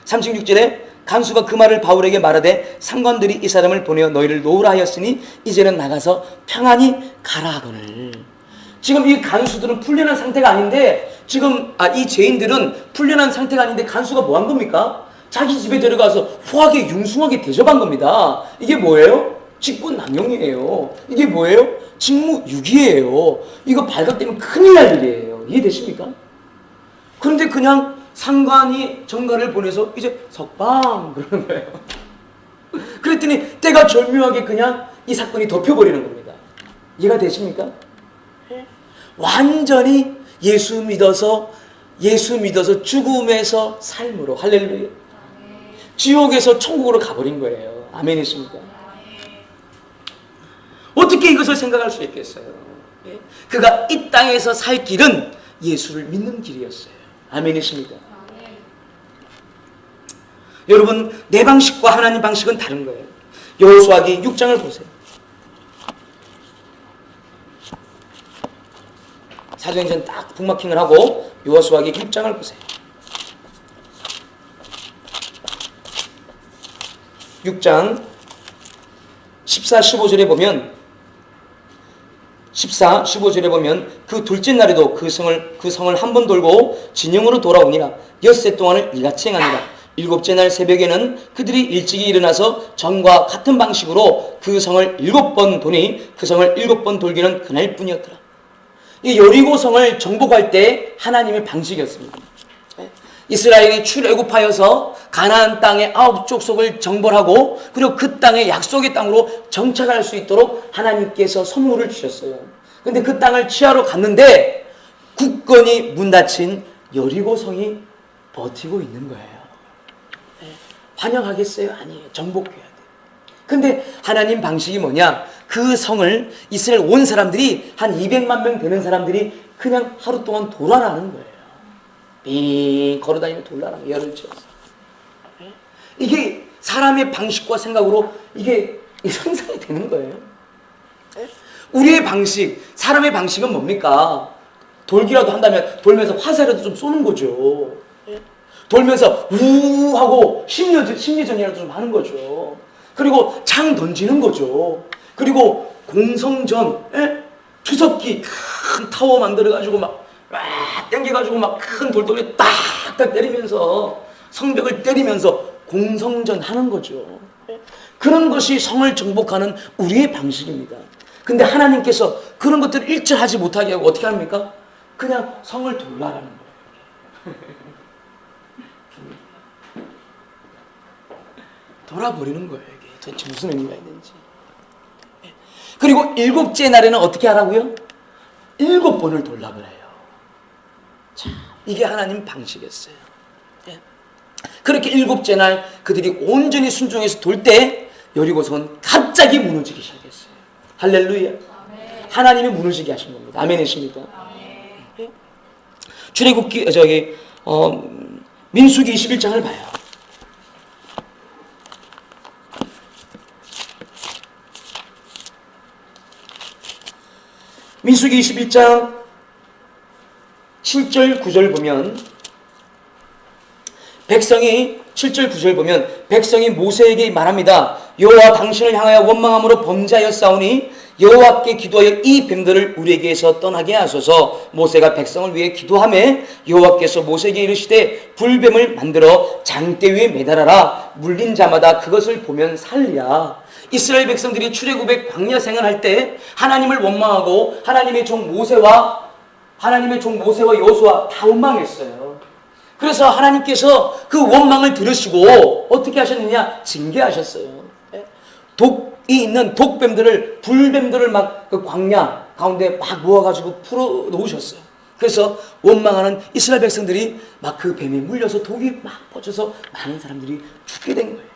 36절에 간수가 그 말을 바울에게 말하되 상관들이 이 사람을 보내어 너희를 놓으라 하였으니 이제는 나가서 평안히 가라 하거늘. 지금 이 간수들은 풀려난 상태가 아닌데 지금 이 죄인들은 풀려난 상태가 아닌데 간수가 뭐 한 겁니까? 자기 집에 데려가서 후하게 융숭하게 대접한 겁니다. 이게 뭐예요? 직권남용이에요. 이게 뭐예요? 직무유기예요. 이거 발각되면 큰일 날 일이에요. 이해되십니까? 그런데 그냥 상관이 정관을 보내서 이제 석방 그러는 거예요. 그랬더니 때가 절묘하게 그냥 이 사건이 덮여버리는 겁니다. 이해가 되십니까? 완전히 예수 믿어서 죽음에서 삶으로 할렐루야. 지옥에서 천국으로 가버린 거예요. 아멘이십니까? 어떻게 이것을 생각할 수 있겠어요? 그가 이 땅에서 살 길은 예수를 믿는 길이었어요. 아멘이십니까? 여러분 내 방식과 하나님 방식은 다른 거예요. 여호수아기 6장을 보세요. 사도행전 딱 북마킹을 하고 여호수아기 6장을 보세요. 6장 14, 15절에 보면 14, 15절에 보면 그 둘째 날에도 그 성을 한 번 돌고 진영으로 돌아오니라. 엿새 동안을 이같이 행하니라. 일곱째 날 새벽에는 그들이 일찍이 일어나서 전과 같은 방식으로 그 성을 7번 도니 그 성을 7번 돌기는 그날뿐이었더라. 이 여리고 성을 정복할 때 하나님의 방식이었습니다. 이스라엘이 출애굽하여서 가나안 땅의 9족속을 정벌하고 그리고 그 땅의 약속의 땅으로 정착할 수 있도록 하나님께서 선물을 주셨어요. 그런데 그 땅을 취하러 갔는데 굳건히 문 닫힌 여리고 성이 버티고 있는 거예요. 환영하겠어요? 아니에요. 정복해야 돼. 근데 하나님 방식이 뭐냐? 그 성을 이스라엘 온 사람들이 한 200만 명 되는 사람들이 그냥 하루 동안 돌아라는 거예요. 빙 걸어다니면 돌라라고 열을 지었어. 이게 사람의 방식과 생각으로 이게 상상이 되는 거예요. 우리의 방식, 사람의 방식은 뭡니까? 돌기라도 한다면 돌면서 화살이라도 좀 쏘는 거죠. 돌면서 우 하고 심리전이라도 좀 하는 거죠. 그리고 창 던지는 거죠. 그리고 공성전, 투석기 큰 타워 만들어가지고 막 땡겨가지고 막 큰 돌돌이 딱딱 때리면서 성벽을 때리면서 공성전 하는 거죠. 그런 것이 성을 정복하는 우리의 방식입니다. 근데 하나님께서 그런 것들을 일절하지 못하게 하고 어떻게 합니까? 그냥 성을 돌라라는 거예요. 돌아버리는 거예요. 이게 도대체 무슨 의미가 있는지. 그리고 7째 날에는 어떻게 하라고요? 7번을 돌라 그래요. 자, 이게 하나님 방식이었어요. 예. 그렇게 일곱째 날 그들이 온전히 순종해서 돌 때 여리고성은 갑자기 무너지기 시작했어요. 할렐루야. 아멘. 하나님이 무너지게 하신 겁니다. 아멘이십니까? 예. 출애굽기 민수기 21장을 봐요. 민수기 21장 7절 9절 보면 백성이 7절 9절 보면 백성이 모세에게 말합니다. 여호와 당신을 향하여 원망함으로 범죄하였사오니 여호와께 기도하여 이 뱀들을 우리에게서 떠나게 하소서. 모세가 백성을 위해 기도하매 여호와께서 모세에게 이르시되 불뱀을 만들어 장대 위에 매달아라. 물린 자마다 그것을 보면 살리라. 이스라엘 백성들이 출애굽의 광야 생활할 때 하나님을 원망하고 하나님의 종 모세와 여호수아 다 원망했어요. 그래서 하나님께서 그 원망을 들으시고 어떻게 하셨느냐? 징계하셨어요. 독이 있는 독뱀들을, 불뱀들을 막 그 광야 가운데 막 모아가지고 풀어 놓으셨어요. 그래서 원망하는 이스라엘 백성들이 막 그 뱀에 물려서 독이 막 퍼져서 많은 사람들이 죽게 된 거예요.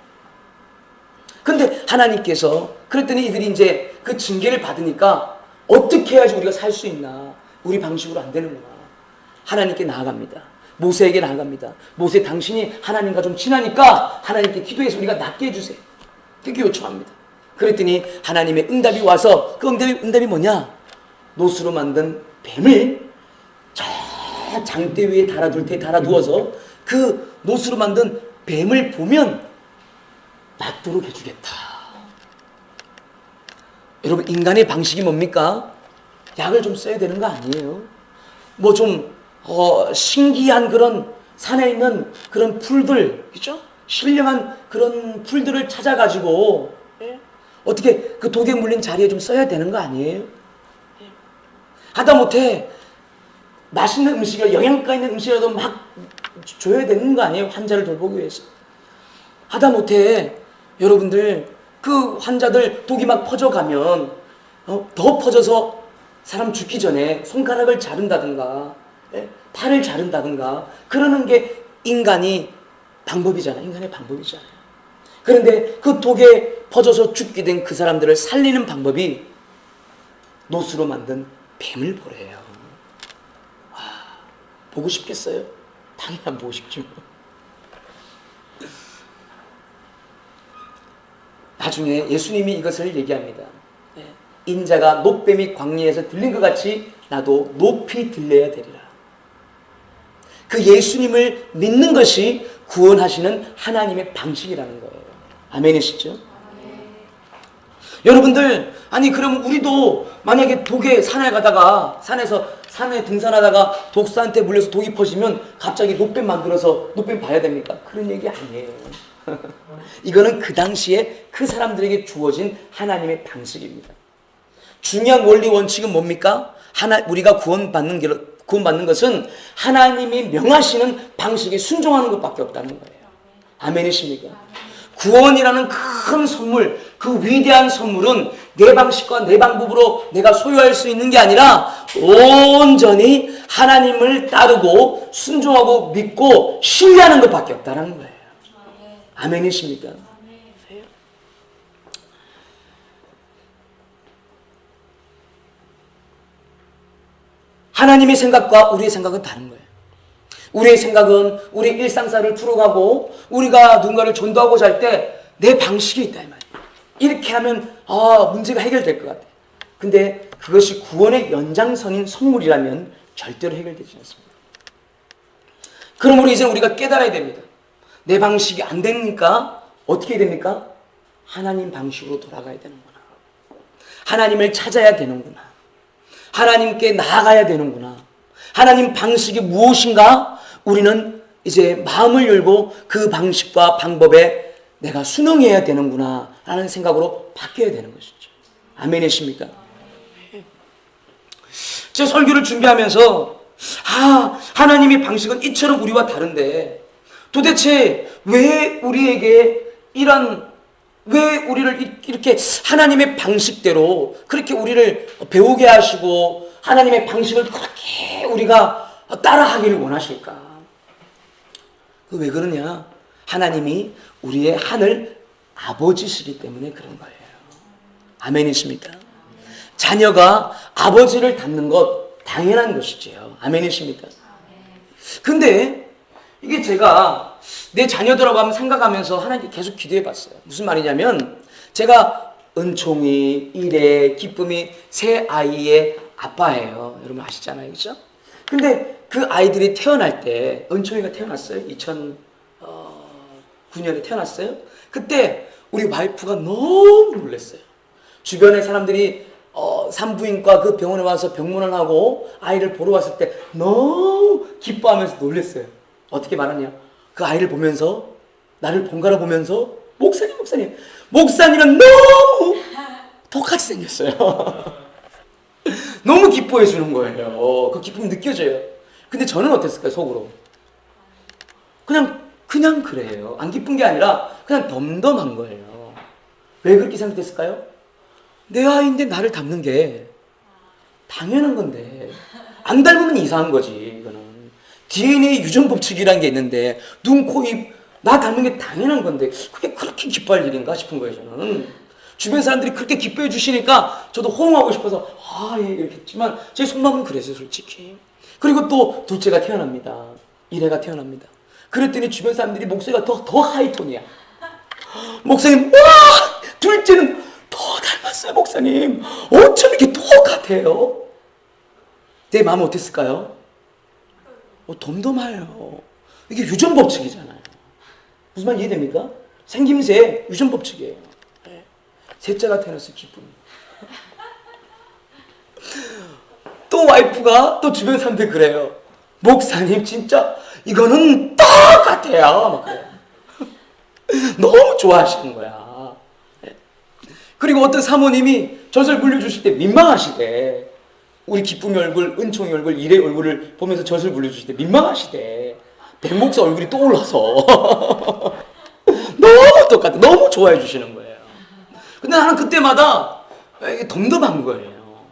근데 하나님께서 그랬더니 이들이 이제 그 징계를 받으니까 어떻게 해야지 우리가 살 수 있나? 우리 방식으로 안 되는구나. 하나님께 나아갑니다. 모세에게 나아갑니다. 모세, 당신이 하나님과 좀 친하니까 하나님께 기도해서 우리가 낫게 해주세요. 그렇게 요청합니다. 그랬더니 하나님의 응답이 와서 그 응답이 뭐냐? 노스로 만든 뱀을 저 장대 위에 달아두어서 그 노스로 만든 뱀을 보면 낫도록 해주겠다. 여러분, 인간의 방식이 뭡니까? 약을 좀 써야 되는 거 아니에요? 뭐 좀 신기한 그런 산에 있는 그런 풀들, 그죠? 신령한 그런 풀들을 찾아가지고 어떻게 그 독에 물린 자리에 좀 써야 되는 거 아니에요? 하다못해 맛있는 음식을, 영양가 있는 음식이라도 막 줘야 되는 거 아니에요? 환자를 돌보기 위해서. 하다못해 여러분들 그 환자들 독이 막 퍼져가면 더 퍼져서 사람 죽기 전에 손가락을 자른다든가 팔을 자른다든가 그러는 게 인간의 방법이잖아요. 그런데 그 독에 퍼져서 죽게 된 그 사람들을 살리는 방법이 노스로 만든 뱀을 보래요. 와, 보고 싶겠어요? 당연히 안 보고 싶죠. 나중에 예수님이 이것을 얘기합니다. 인자가 녹뱀이 광야에서 들린 것 같이 나도 높이 들려야 되리라. 그 예수님을 믿는 것이 구원하시는 하나님의 방식이라는 거예요. 아멘이시죠? 여러분들, 아니 그러면 우리도 만약에 독에 산에 등산하다가 독사한테 물려서 독이 퍼지면 갑자기 녹뱀 만들어서 녹뱀 봐야 됩니까? 그런 얘기 아니에요. 이거는 그 당시에 그 사람들에게 주어진 하나님의 방식입니다. 중요한 원리 원칙은 뭡니까? 우리가 구원받는 것은 하나님이 명하시는 방식에 순종하는 것밖에 없다는 거예요. 아멘이십니까? 구원이라는 큰 선물, 그 위대한 선물은 내 방식과 내 방법으로 내가 소유할 수 있는 게 아니라 온전히 하나님을 따르고 순종하고 믿고 신뢰하는 것밖에 없다는 거예요. 아멘이십니까? 하나님의 생각과 우리의 생각은 다른 거예요. 우리의 생각은 우리 일상사를 풀어가고 우리가 누군가를 전도하고자 할 때 내 방식이 있다 이 말이에요. 이렇게 하면 문제가 해결될 것 같아요. 근데 그것이 구원의 연장선인 선물이라면 절대로 해결되지 않습니다. 그러므로 이제 우리가 깨달아야 됩니다. 내 방식이 안 되니까 어떻게 해야 됩니까? 하나님 방식으로 돌아가야 되는구나. 하나님을 찾아야 되는구나. 하나님께 나아가야 되는구나. 하나님 방식이 무엇인가? 우리는 이제 마음을 열고 그 방식과 방법에 내가 순응해야 되는구나 라는 생각으로 바뀌어야 되는 것이죠. 아멘이십니까? 제 설교를 준비하면서 하나님의 방식은 이처럼 우리와 다른데 도대체 왜 우리를 이렇게 하나님의 방식대로 그렇게 우리를 배우게 하시고 하나님의 방식을 그렇게 우리가 따라하기를 원하실까? 왜 그러냐? 하나님이 우리의 하늘 아버지시기 때문에 그런 거예요. 아멘이십니까? 자녀가 아버지를 닮는 것 당연한 것이지요. 아멘이십니까? 근데 이게 제가 내 자녀들하고 한번 생각하면서 하나님께 계속 기도해 봤어요. 무슨 말이냐면 제가 은총이, 일에, 기쁨이 세 아이의 아빠예요. 여러분 아시잖아요. 그렇죠? 근데 그 아이들이 태어날 때 은총이가 태어났어요. 2009년에 태어났어요. 그때 우리 와이프가 너무 놀랐어요. 주변의 사람들이 산부인과 그 병원에 와서 병문안 하고 아이를 보러 왔을 때 너무 기뻐하면서 놀랐어요. 어떻게 말하냐? 그 아이를 보면서 나를 번갈아 보면서 목사님은 너무 똑같이 생겼어요. 너무 기뻐해 주는 거예요. 그 기쁨이 느껴져요. 근데 저는 어땠을까요? 속으로 그냥 그래요. 안 기쁜 게 아니라 그냥 덤덤한 거예요. 왜 그렇게 생각됐을까요? 내 아이인데 나를 닮는 게 당연한 건데 안 닮으면 이상한 거지. 이거는 DNA 유전 법칙이라는 게 있는데 눈, 코, 입 나 닮는 게 당연한 건데 그게 그렇게 기뻐할 일인가 싶은 거예요. 저는 주변 사람들이 그렇게 기뻐해 주시니까 저도 호응하고 싶어서 예 이렇게 했지만 제 속마음은 그랬어요, 솔직히. 그리고 또 둘째가 태어납니다. 이래가 태어납니다. 그랬더니 주변 사람들이 목소리가 더 하이톤이야. 목사님, 와! 둘째는 더 닮았어요, 목사님. 어쩜 이렇게 똑같아요? 내 마음 어땠을까요? 덤덤해요. 이게 유전 법칙이잖아요. 무슨 말 이해됩니까? 생김새 유전 법칙이에요. 네. 셋째가 태어났을 기쁨. 또 와이프가 또 주변 사람들 그래요. 목사님 진짜 이거는 똑같아요. 막 그래요. 너무 좋아하시는 거야. 네. 그리고 어떤 사모님이 젖을 물려주실 때 민망하시대. 우리 기쁨의 얼굴, 은총의 얼굴, 일의 얼굴을 보면서 젖을 물려주실 때 민망하시대. 백목사 얼굴이 떠올라서 너무 똑같아. 너무 좋아해 주시는 거예요. 근데 나는 그때마다 이게 덤덤한 거예요.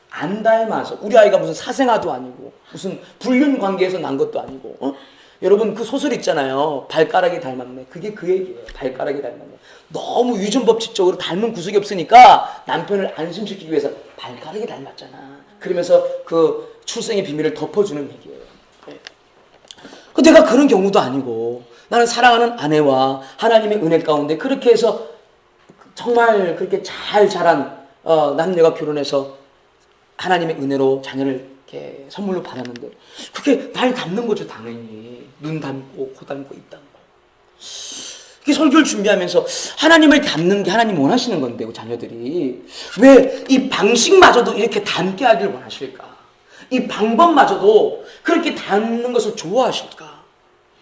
안 닮아서. 우리 아이가 무슨 사생아도 아니고 무슨 불륜 관계에서 난 것도 아니고 여러분 그 소설 있잖아요. 발가락이 닮았네. 그게 그 얘기예요. 발가락이 닮았네. 너무 유전법칙적으로 닮은 구석이 없으니까 남편을 안심시키기 위해서 발가락이 닮았잖아. 그러면서 그 출생의 비밀을 덮어주는 얘기예요. 내가 그런 경우도 아니고 나는 사랑하는 아내와 하나님의 은혜 가운데 그렇게 해서 정말 그렇게 잘 자란 남녀가 결혼해서 하나님의 은혜로 자녀를 이렇게 선물로 받았는데 그게 날 닮는 거죠. 당연히 눈 닮고 코 닮고 입 닮고. 이렇게 설교를 준비하면서 하나님을 닮는 게 하나님 원하시는 건데 자녀들이 왜 이 방식마저도 이렇게 닮게 하길 원하실까? 이 방법마저도 그렇게 닮는 것을 좋아하실까?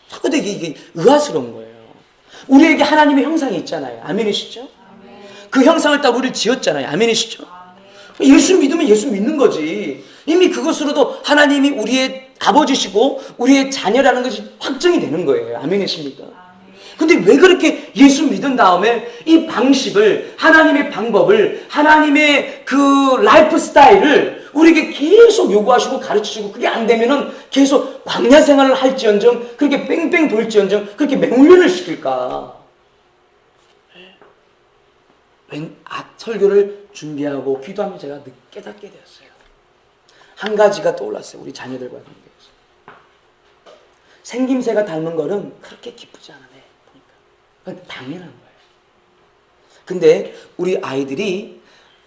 자꾸 이게 의아스러운 거예요. 우리에게 하나님의 형상이 있잖아요. 아멘이시죠? 아멘. 그 형상을 따라 우리를 지었잖아요. 아멘이시죠? 아멘. 예수 믿으면 예수 믿는 거지. 이미 그것으로도 하나님이 우리의 아버지시고 우리의 자녀라는 것이 확정이 되는 거예요. 아멘이십니까? 근데 왜 그렇게 예수 믿은 다음에 이 방식을, 하나님의 방법을, 하나님의 그 라이프 스타일을 우리에게 계속 요구하시고 가르치시고 그게 안 되면은 계속 광야 생활을 할지언정 그렇게 뺑뺑 돌지언정 그렇게 맹훈련을 시킬까? 설교를 준비하고 기도하며 제가 깨닫게 되었어요. 한 가지가 떠올랐어요. 우리 자녀들과 관계에서. 생김새가 닮은 거는 그렇게 기쁘지 않아요. 그건 당연한 거예요. 근데 우리 아이들이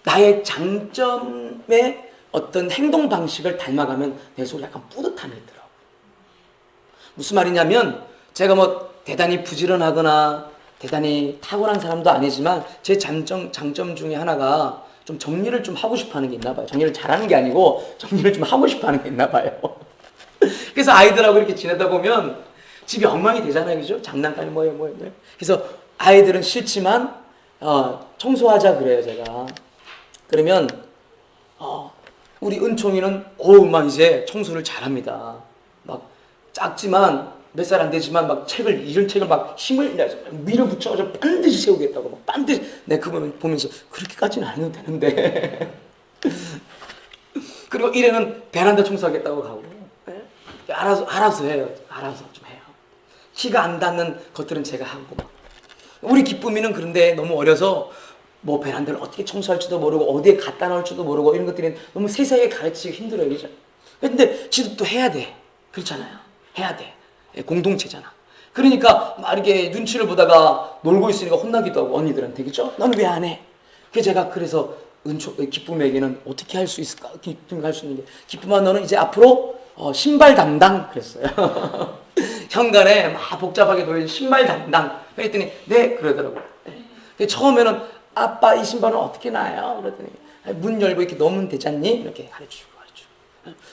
나의 장점의 어떤 행동 방식을 닮아가면 내 속에 약간 뿌듯함이 있더라고요. 무슨 말이냐면 제가 뭐 대단히 부지런하거나 대단히 탁월한 사람도 아니지만 제 장점 중에 하나가 좀 정리를 좀 하고 싶어 하는 게 있나 봐요. 정리를 잘하는 게 아니고 정리를 좀 하고 싶어 하는 게 있나 봐요. 그래서 아이들하고 이렇게 지내다 보면 집이 엉망이 되잖아요. 그죠? 장난감이 뭐예요. 그래서 아이들은 싫지만 청소하자 그래요. 제가. 그러면 우리 은총이는 막 이제 청소를 잘합니다. 막 작지만 몇 살 안 되지만 막 이런 책을 막 힘을 내서 밀어붙여가지고 반드시 세우겠다고 막 반드시 내가 그거 보면서 그렇게까지는 안 해도 되는데 그리고 일에는 베란다 청소하겠다고 가고 알아서 해요. 알아서 좀 해요. 키가 안 닿는 것들은 제가 하고. 우리 기쁨이는 그런데 너무 어려서 뭐 베란다를 어떻게 청소할지도 모르고 어디에 갖다 놓을지도 모르고 이런 것들이 너무 세세하게 가르치기 힘들어요. 그죠? 근데 지도 또 해야 돼. 그렇잖아요. 해야 돼. 공동체잖아. 그러니까 막 이렇게 눈치를 보다가 놀고 있으니까 혼나기도 하고 언니들한테. 그죠? 너는 왜 안 해? 그래서 기쁨에게는 어떻게 할 수 있을까? 기쁨이 할 수 있는 게, 기쁨아 너는 이제 앞으로 신발 담당 그랬어요. 현관에 막 복잡하게 놓인 신발 담당. 그랬더니 네 그러더라고요. 네. 처음에는 아빠 이 신발은 어떻게 놔요? 그랬더니 문 열고 이렇게 넣으면 되잖니? 이렇게 가르치고.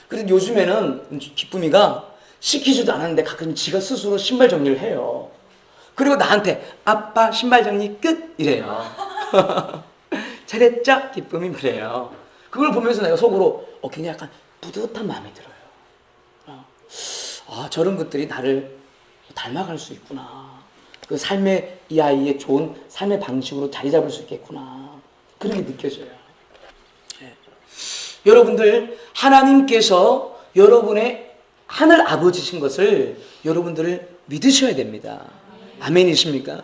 그래서 요즘에는 기쁨이가 시키지도 않았는데 가끔 지가 스스로 신발 정리를 해요. 그리고 나한테 아빠 신발 정리 끝 이래요. 잘했죠? 기쁨이 그래요. 그걸 보면서 내가 속으로 굉장히 약간 뿌듯한 마음이 들어요. 저런 것들이 나를 닮아갈 수 있구나. 그 삶의 이 아이의 좋은 삶의 방식으로 자리 잡을 수 있겠구나. 그런 게 느껴져요. 네. 여러분들 하나님께서 여러분의 하늘 아버지신 것을 여러분들을 믿으셔야 됩니다. 아멘이십니까?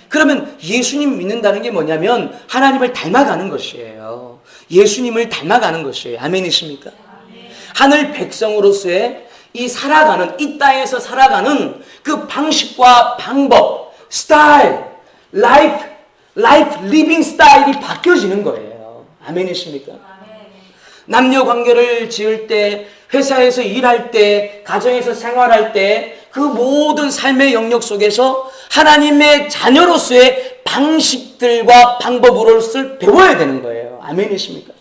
그러면 예수님 믿는다는 게 뭐냐면 하나님을 닮아가는 것이에요. 예수님을 닮아가는 것이에요. 아멘이십니까? 하늘 백성으로서의 이 땅에서 살아가는 그 방식과 방법, 스타일, 라이프 리빙 스타일이 바뀌어지는 거예요. 아멘이십니까? 남녀 관계를 지을 때, 회사에서 일할 때, 가정에서 생활할 때, 그 모든 삶의 영역 속에서 하나님의 자녀로서의 방식들과 방법으로를 배워야 되는 거예요. 아멘이십니까?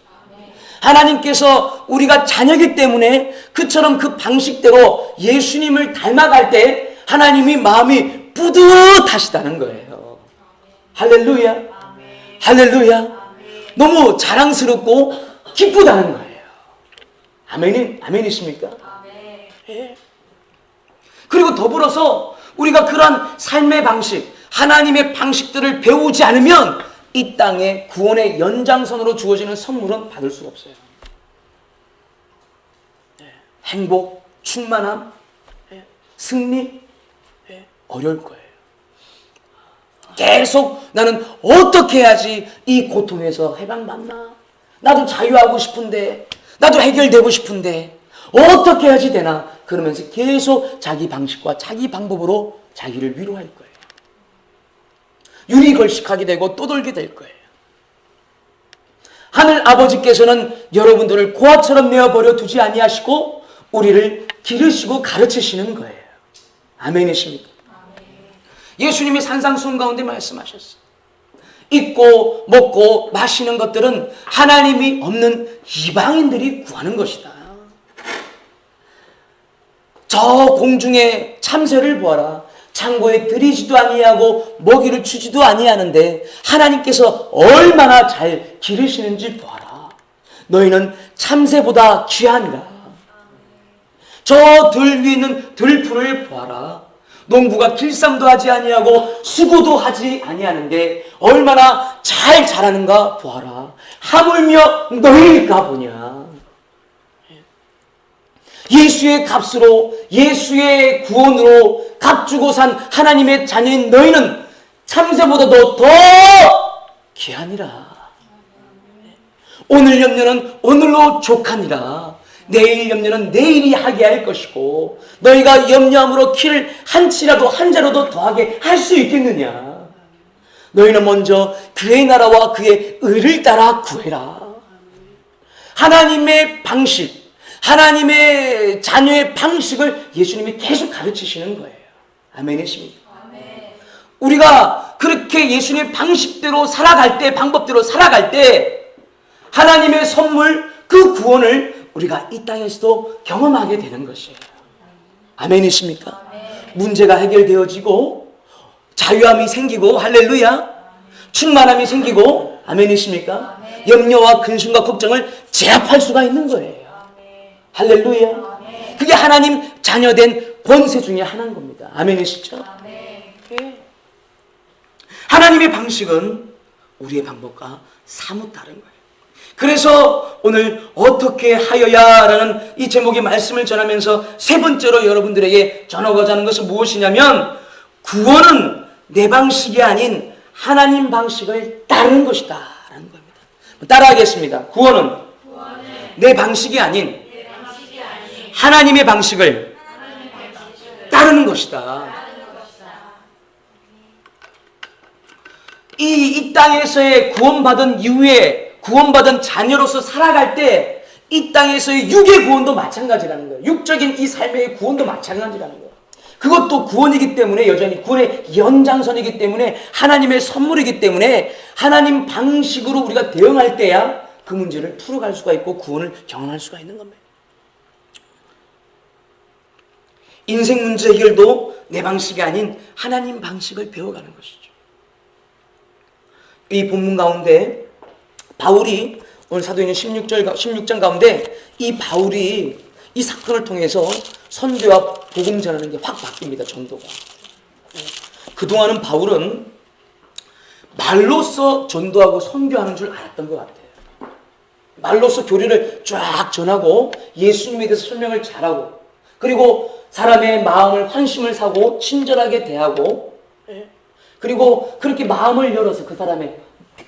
하나님께서 우리가 자녀이기 때문에 그처럼 그 방식대로 예수님을 닮아갈 때 하나님이 마음이 뿌듯하시다는 거예요. 할렐루야. 할렐루야. 너무 자랑스럽고 기쁘다는 거예요. 아멘이십니까? 예. 그리고 더불어서 우리가 그러한 삶의 방식, 하나님의 방식들을 배우지 않으면 이 땅에 구원의 연장선으로 주어지는 선물은 받을 수가 없어요. 행복, 충만함, 승리, 어려울 거예요. 계속 나는 어떻게 해야지 이 고통에서 해방받나? 나도 자유하고 싶은데, 나도 해결되고 싶은데 어떻게 해야지 되나? 그러면서 계속 자기 방식과 자기 방법으로 자기를 위로할 거예요. 유리걸식하게 되고 떠돌게 될 거예요. 하늘 아버지께서는 여러분들을 고아처럼 내어버려 두지 아니하시고 우리를 기르시고 가르치시는 거예요. 아멘이십니까? 예수님이 산상수훈 가운데 말씀하셨어요. 입고 먹고 마시는 것들은 하나님이 없는 이방인들이 구하는 것이다. 저 공중의 참새를 보아라. 창고에 들이지도 아니하고 먹이를 주지도 아니하는데 하나님께서 얼마나 잘 기르시는지 보아라. 너희는 참새보다 귀하니라. 저 들 위에 있는 들풀을 보아라. 농부가 길쌈도 하지 아니하고 수고도 하지 아니하는데 얼마나 잘 자라는가 보아라. 하물며 너희가 보냐. 예수의 값으로, 예수의 구원으로 값주고 산 하나님의 자녀인 너희는 참새보다도 더 귀하니라. 오늘 염려는 오늘로 족하니라. 내일 염려는 내일이 하게 할 것이고 너희가 염려함으로 키를 한 치라도 한 자라도 더하게 할 수 있겠느냐. 너희는 먼저 그의 나라와 그의 의를 따라 구해라. 하나님의 방식, 하나님의 자녀의 방식을 예수님이 계속 가르치시는 거예요. 아멘이십니까? 우리가 그렇게 예수님의 방식대로 살아갈 때, 방법대로 살아갈 때 하나님의 선물, 그 구원을 우리가 이 땅에서도 경험하게 되는 것이에요. 아멘이십니까? 문제가 해결되어지고 자유함이 생기고 할렐루야, 충만함이 생기고 아멘이십니까? 염려와 근심과 걱정을 제압할 수가 있는 거예요. 할렐루야. 그게 하나님 자녀된 권세 중에 하나인 겁니다. 아멘이시죠? 예. 하나님의 방식은 우리의 방법과 사뭇 다른 거예요. 그래서 오늘 어떻게 하여야라는 이 제목의 말씀을 전하면서 세 번째로 여러분들에게 전하고자 하는 것은 무엇이냐면, 구원은 내 방식이 아닌 하나님 방식을 따르는 것이다 라는 겁니다. 따라하겠습니다. 구원은 내 방식이 아닌 하나님의 방식을 따르는 것이다. 이 땅에서의 구원받은 이후에 구원받은 자녀로서 살아갈 때 이 땅에서의 육의 구원도 마찬가지라는 거예요. 육적인 이 삶의 구원도 마찬가지라는 거예요. 그것도 구원이기 때문에, 여전히 구원의 연장선이기 때문에, 하나님의 선물이기 때문에 하나님 방식으로 우리가 대응할 때야 그 문제를 풀어갈 수가 있고 구원을 경험할 수가 있는 겁니다. 인생 문제 해결도 내 방식이 아닌 하나님 방식을 배워가는 것이죠. 이 본문 가운데 바울이 오늘 사도행전 16장 가운데 이 바울이 이 사건을 통해서 선교와 복음 전하는 게 확 바뀝니다. 전도가. 그동안은 바울은 말로써 전도하고 선교하는 줄 알았던 것 같아요. 말로써 교리를 쫙 전하고 예수님에 대해서 설명을 잘하고, 그리고 사람의 마음을 환심을 사고 친절하게 대하고, 그리고 그렇게 마음을 열어서 그 사람의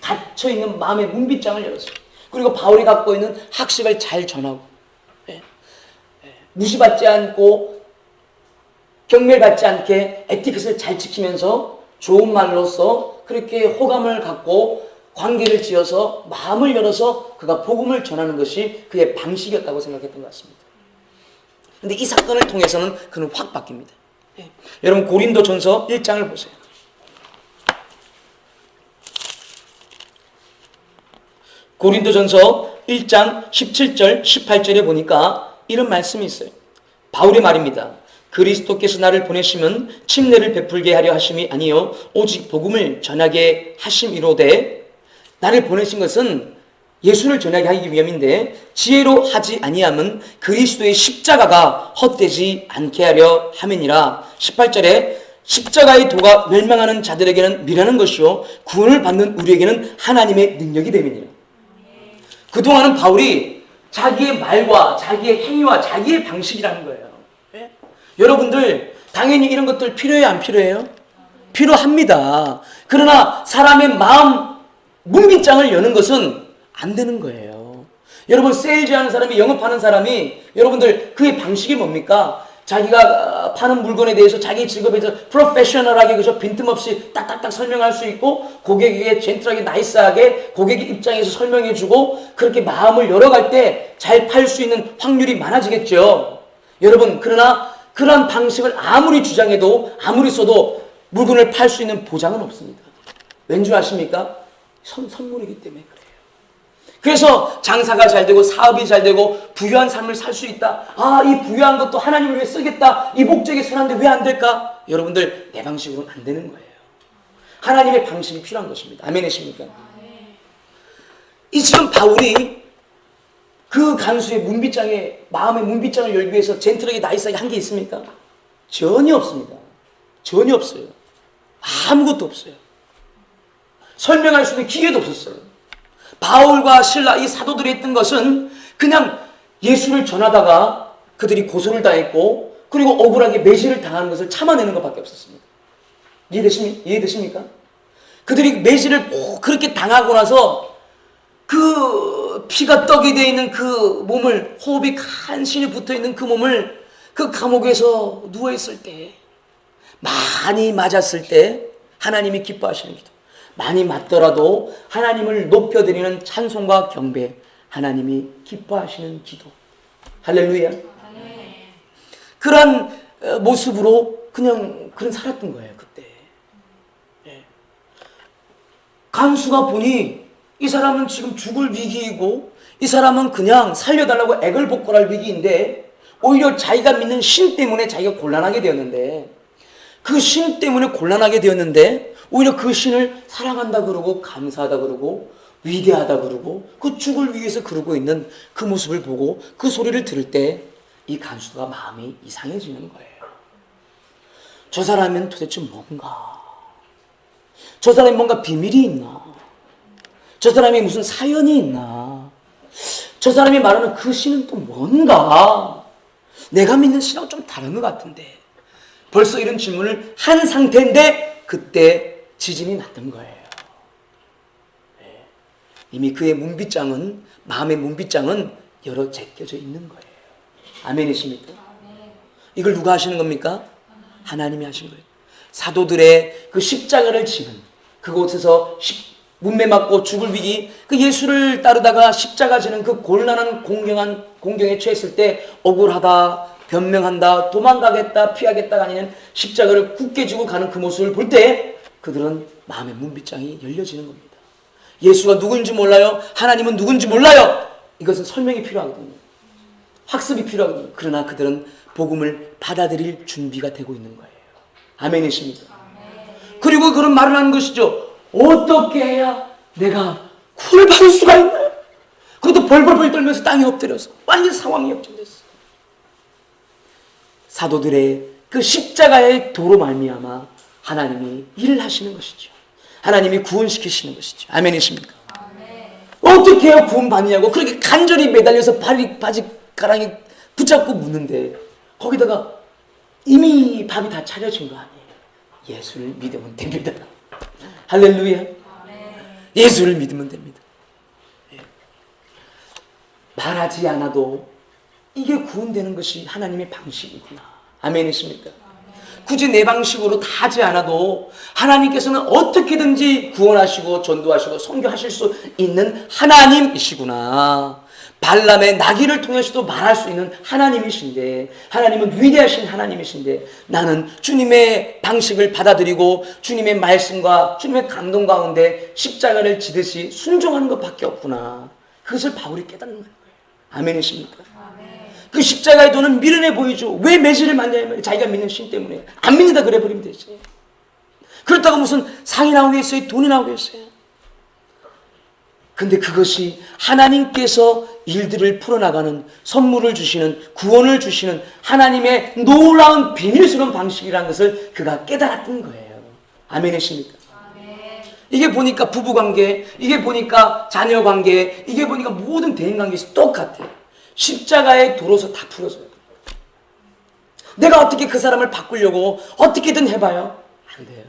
갇혀있는 마음의 문빗장을 열어서, 그리고 바울이 갖고 있는 학식을 잘 전하고, 무시받지 않고 경멸받지 않게 에티켓을 잘 지키면서 좋은 말로써 그렇게 호감을 갖고 관계를 지어서 마음을 열어서 그가 복음을 전하는 것이 그의 방식이었다고 생각했던 것 같습니다. 근데 이 사건을 통해서는 그는 확 바뀝니다. 여러분 고린도전서 1장을 보세요. 고린도전서 1장 17절 18절에 보니까 이런 말씀이 있어요. 바울의 말입니다. 그리스도께서 나를 보내심은 침례를 베풀게 하려 하심이 아니요 오직 복음을 전하게 하심이로되, 나를 보내신 것은 예수를 전하게 하기 위함인데 지혜로 하지 아니함은 그리스도의 십자가가 헛되지 않게 하려 함이니라. 18절에 십자가의 도가 멸망하는 자들에게는 미련한 것이요 구원을 받는 우리에게는 하나님의 능력이 됨이니라. 그동안은 바울이 자기의 말과 자기의 행위와 자기의 방식이라는 거예요. 여러분들 당연히 이런 것들 필요해요, 안 필요해요? 필요합니다. 그러나 사람의 마음 문빗장을 여는 것은 안 되는 거예요. 여러분 세일즈하는 사람이, 영업하는 사람이, 여러분들 그의 방식이 뭡니까? 자기가 파는 물건에 대해서 자기 직업에 대해서 프로페셔널하게 그저 빈틈없이 딱딱딱 설명할 수 있고, 고객에게 젠틀하게 나이스하게 고객의 입장에서 설명해주고, 그렇게 마음을 열어갈 때 잘 팔 수 있는 확률이 많아지겠죠. 여러분 그러나 그런 방식을 아무리 주장해도 아무리 써도 물건을 팔 수 있는 보장은 없습니다. 왠지 아십니까? 선물이기 때문에 그래요. 그래서 장사가 잘 되고 사업이 잘 되고 부유한 삶을 살 수 있다. 아, 이 부유한 것도 하나님을 위해 쓰겠다. 이 목적에 선한데 왜 안 될까? 여러분들 내 방식으로는 안 되는 거예요. 하나님의 방식이 필요한 것입니다. 아멘이십니까? 이 지금 바울이 그 간수의 문빗장에, 마음의 문빗장을 열기 위해서 젠틀하게 나이스하게 한 게 있습니까? 전혀 없습니다. 전혀 없어요. 아무것도 없어요. 설명할 수 있는 기회도 없었어요. 바울과 실라, 이 사도들이 했던 것은 그냥 예수를 전하다가 그들이 고소를 당했고, 그리고 억울하게 매질을 당하는 것을 참아내는 것밖에 없었습니다. 이해되십니까? 그들이 매질을 그렇게 당하고 나서 그 피가 떡이 되어 있는 그 몸을, 호흡이 간신히 붙어 있는 그 몸을 그 감옥에서 누워있을 때, 많이 맞았을 때 하나님이 기뻐하시는 기도, 많이 맞더라도 하나님을 높여드리는 찬송과 경배, 하나님이 기뻐하시는 기도. 할렐루야. 그런 모습으로 그냥 살았던 거예요, 그때. 간수가 보니 이 사람은 지금 죽을 위기이고, 이 사람은 그냥 살려달라고 액을 복걸할 위기인데, 오히려 자기가 믿는 신 때문에 자기가 곤란하게 되었는데, 그 신 때문에 곤란하게 되었는데 오히려 그 신을 사랑한다 그러고 감사하다 그러고 위대하다 그러고 그 죽을 위해서 그러고 있는 그 모습을 보고 그 소리를 들을 때 이 간수가 마음이 이상해지는 거예요. 저 사람은 도대체 뭔가, 저 사람이 뭔가 비밀이 있나, 저 사람이 무슨 사연이 있나, 저 사람이 말하는 그 신은 또 뭔가 내가 믿는 신하고 좀 다른 것 같은데, 벌써 이런 질문을 한 상태인데 그때 지진이 났던 거예요. 이미 그의 문빗장은, 마음의 문빗장은 열어 제껴져 있는 거예요. 아멘이십니까? 이걸 누가 하시는 겁니까? 하나님이 하신 거예요. 사도들의 그 십자가를 지는 그곳에서 문매 맞고 죽을 위기, 그 예수를 따르다가 십자가 지는 그 곤란한 공경에 처했을 때 억울하다, 변명한다, 도망가겠다, 피하겠다가 아니면 십자가를 굳게 지고 가는 그 모습을 볼 때 그들은 마음의 문빗장이 열려지는 겁니다. 예수가 누구인지 몰라요. 하나님은 누구인지 몰라요. 이것은 설명이 필요하거든요. 학습이 필요하거든요. 그러나 그들은 복음을 받아들일 준비가 되고 있는 거예요. 아멘이십니까? 그리고 그런 말을 하는 것이죠. 어떻게 해야 내가 구원을 받을 수가 있나요? 그것도 벌벌벌 떨면서 땅에 엎드려서 완전 상황이 역전됐어. 사도들의 그 십자가의 도로 말미암아 하나님이 일을 하시는 것이죠. 하나님이 구원시키시는 것이죠. 아멘이십니까? 어떻게 해야 구원받느냐고 그렇게 간절히 매달려서 바지가랑이 붙잡고 묻는데, 거기다가 이미 밥이 다 차려진 거 아니에요. 예수를 믿으면 됩니다. 할렐루야. 예수를 믿으면 됩니다. 말하지 않아도 이게 구원되는 것이 하나님의 방식이구나. 아멘이십니까? 굳이 내 방식으로 다 하지 않아도 하나님께서는 어떻게든지 구원하시고 전도하시고 선교하실 수 있는 하나님이시구나. 발람의 나귀를 통해서도 말할 수 있는 하나님이신데, 하나님은 위대하신 하나님이신데, 나는 주님의 방식을 받아들이고 주님의 말씀과 주님의 감동 가운데 십자가를 지듯이 순종하는 것밖에 없구나. 그것을 바울이 깨닫는 거예요. 아멘이십니까? 그 십자가의 도는 미련해 보이죠. 왜 매질을 맞냐면 자기가 믿는 신 때문에. 안 믿는다 그래 버리면 되지. 그렇다고 무슨 상이 나오겠어요? 돈이 나오겠어요? 근데 그것이 하나님께서 일들을 풀어나가는, 선물을 주시는, 구원을 주시는 하나님의 놀라운 비밀스러운 방식이라는 것을 그가 깨달았던 거예요. 아멘이십니까? 이게 보니까 부부관계, 이게 보니까 자녀관계, 이게 보니까 모든 대인관계에서 똑같아요. 십자가의 도로서 다 풀어져요. 내가 어떻게 그 사람을 바꾸려고 어떻게든 해봐요? 안 돼요.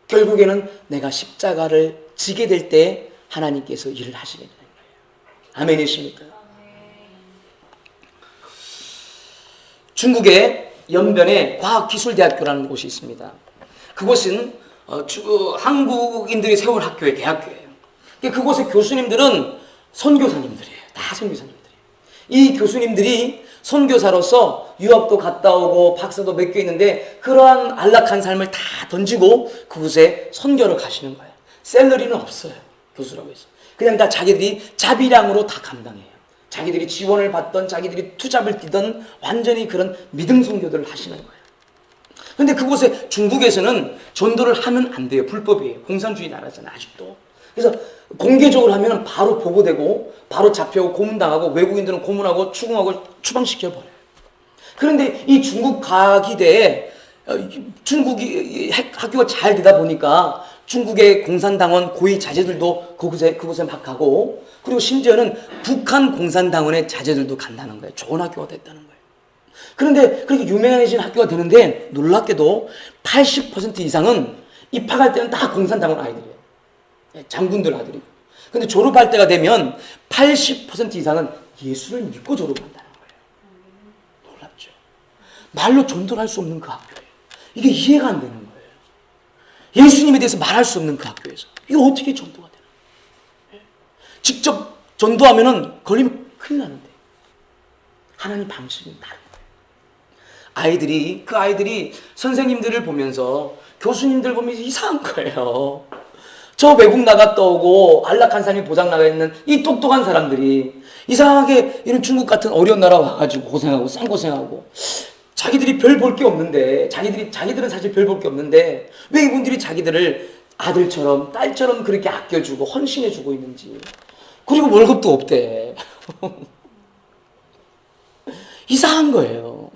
결국에는 내가 십자가를 지게 될 때 하나님께서 일을 하시게 되는 거예요. 아멘이십니까? 중국의 연변에 과학기술대학교라는 곳이 있습니다. 그곳은 한국인들이 세운 학교예요. 대학교예요. 그곳의 교수님들은 선교사님들이에요. 다 선교사님들이에요. 이 교수님들이 선교사로서 유학도 갔다 오고 박사도 몇 개 있는데 그러한 안락한 삶을 다 던지고 그곳에 선교를 가시는 거예요. 셀러리는 없어요. 교수라고 해서. 그냥 다 자기들이 자비량으로 다 감당해요. 자기들이 지원을 받던, 자기들이 투잡을 뛰던 완전히 그런 믿음 선교들을 하시는 거예요. 근데 그곳에 중국에서는 전도를 하면 안 돼요. 불법이에요. 공산주의 나라잖아요. 아직도. 그래서 공개적으로 하면 바로 보고되고 바로 잡혀고 고문당하고 외국인들은 고문하고 추궁하고 추방시켜버려요. 그런데 이 중국 과기대에 중국이 학교가 잘 되다 보니까 중국의 공산당원 고위 자제들도 그곳에 막 가고, 그리고 심지어는 북한 공산당원의 자제들도 간다는 거예요. 좋은 학교가 됐다는 거예요. 그런데 그렇게 유명해진 학교가 되는데 놀랍게도 80% 이상은 입학할 때는 다 공산당원 아이들이에요. 장군들 아들이고. 근데 졸업할 때가 되면 80% 이상은 예수를 믿고 졸업한다는 거예요. 놀랍죠. 말로 전도를 할 수 없는 그 학교예요. 이게 이해가 안 되는 거예요. 예수님에 대해서 말할 수 없는 그 학교에서 이거 어떻게 전도가 되나? 직접 전도하면은 걸리면 큰일 나는데 하나님 방식은 다른 거예요. 그 아이들이 선생님들을 보면서, 교수님들 보면서 이상한 거예요. 저 외국 나갔다 오고 안락한 삶이 보장 나가 있는 이 똑똑한 사람들이 이상하게 이런 중국 같은 어려운 나라 와가지고 고생하고 쌩고생하고 자기들이 별 볼 게 없는데, 자기들은 사실 별 볼 게 없는데 왜 이분들이 자기들을 아들처럼 딸처럼 그렇게 아껴주고 헌신해주고 있는지. 그리고 월급도 없대. 이상한 거예요.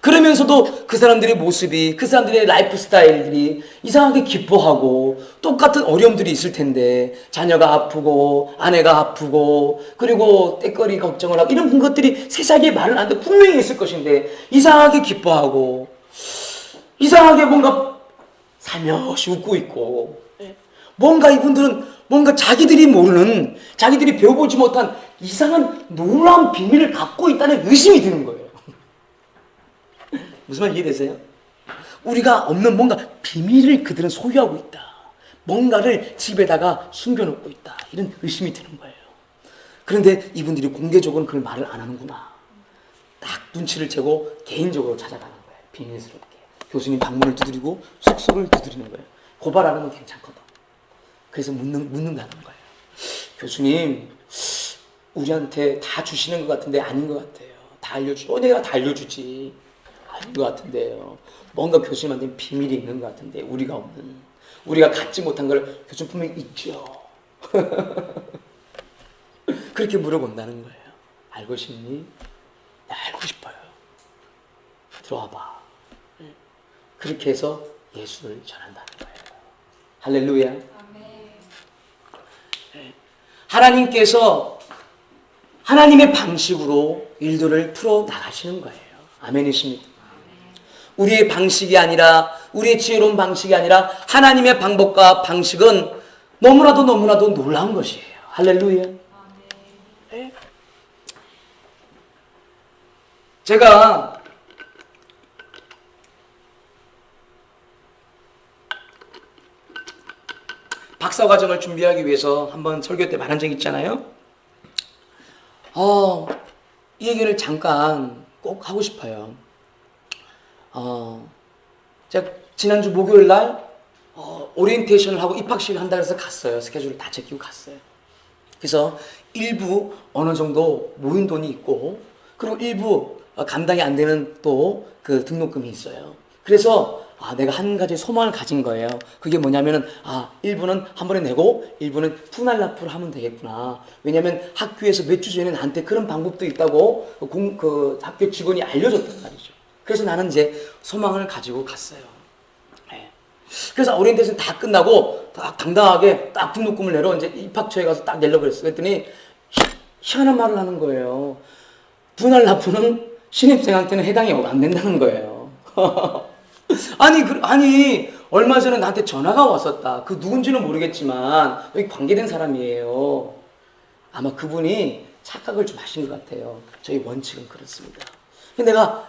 그러면서도 그 사람들의 모습이, 그 사람들의 라이프 스타일들이 이상하게 기뻐하고 똑같은 어려움들이 있을 텐데, 자녀가 아프고 아내가 아프고 그리고 때거리 걱정을 하고 이런 것들이 세상에 말을 안 듣고 분명히 있을 것인데 이상하게 기뻐하고 이상하게 뭔가 살며시 웃고 있고, 뭔가 이분들은 뭔가 자기들이 모르는, 자기들이 배워보지 못한 이상한 놀라운 비밀을 갖고 있다는 의심이 드는 거예요. 무슨 말 이해되세요? 우리가 없는 뭔가 비밀을 그들은 소유하고 있다. 뭔가를 집에다가 숨겨놓고 있다. 이런 의심이 드는 거예요. 그런데 이분들이 공개적으로는 그걸 말을 안 하는구나. 딱 눈치를 채고 개인적으로 찾아가는 거예요. 비밀스럽게. 교수님 방문을 두드리고 숙소를 두드리는 거예요. 고발하는 건 괜찮거든. 그래서 묻는다는 거예요. 교수님, 우리한테 다 주시는 것 같은데 아닌 것 같아요. 다 알려주고, 내가 다 알려주지. 아닌 것 같은데요. 뭔가 교수님한테 비밀이 있는 것 같은데, 우리가 없는, 우리가 갖지 못한 걸 교수님 분명히 있죠. 그렇게 물어본다는 거예요. 알고 싶니? 네, 알고 싶어요. 들어와봐. 그렇게 해서 예수를 전한다는 거예요. 할렐루야. 하나님께서 하나님의 방식으로 일들을 풀어 나가시는 거예요. 아멘이십니까? 우리의 방식이 아니라, 우리의 지혜로운 방식이 아니라 하나님의 방법과 방식은 너무나도 놀라운 것이에요. 할렐루야. 네. 제가 박사과정을 준비하기 위해서 한번 설교 때 말한 적 있잖아요. 이 얘기를 잠깐 꼭 하고 싶어요. 제가 지난주 목요일 날 오리엔테이션을 하고 입학식을 한다 해서 갔어요. 스케줄을 다 제끼고 갔어요. 그래서 일부 어느 정도 모인 돈이 있고, 그리고 일부 감당이 안 되는 또 그 등록금이 있어요. 그래서 내가 한 가지 소망을 가진 거예요. 그게 뭐냐면은, 일부는 한 번에 내고 일부는 분할 납부를 하면 되겠구나. 왜냐면 학교에서 몇 주 전에 나한테 그런 방법도 있다고 그 학교 직원이 알려줬단 말이죠. 그래서 나는 이제 소망을 가지고 갔어요. 네. 그래서 오리엔테이션 다 끝나고 딱 당당하게 딱 등록금을 내러 이제 입학처에 가서 딱 내려고 그랬어요. 그랬더니 희한한 말을 하는 거예요. 분할 납부는 신입생한테는 해당이 안 된다는 거예요. 아니, 얼마 전에 나한테 전화가 왔었다. 그 누군지는 모르겠지만, 여기 관계된 사람이에요. 아마 그분이 착각을 좀 하신 것 같아요. 저희 원칙은 그렇습니다. 근데 내가,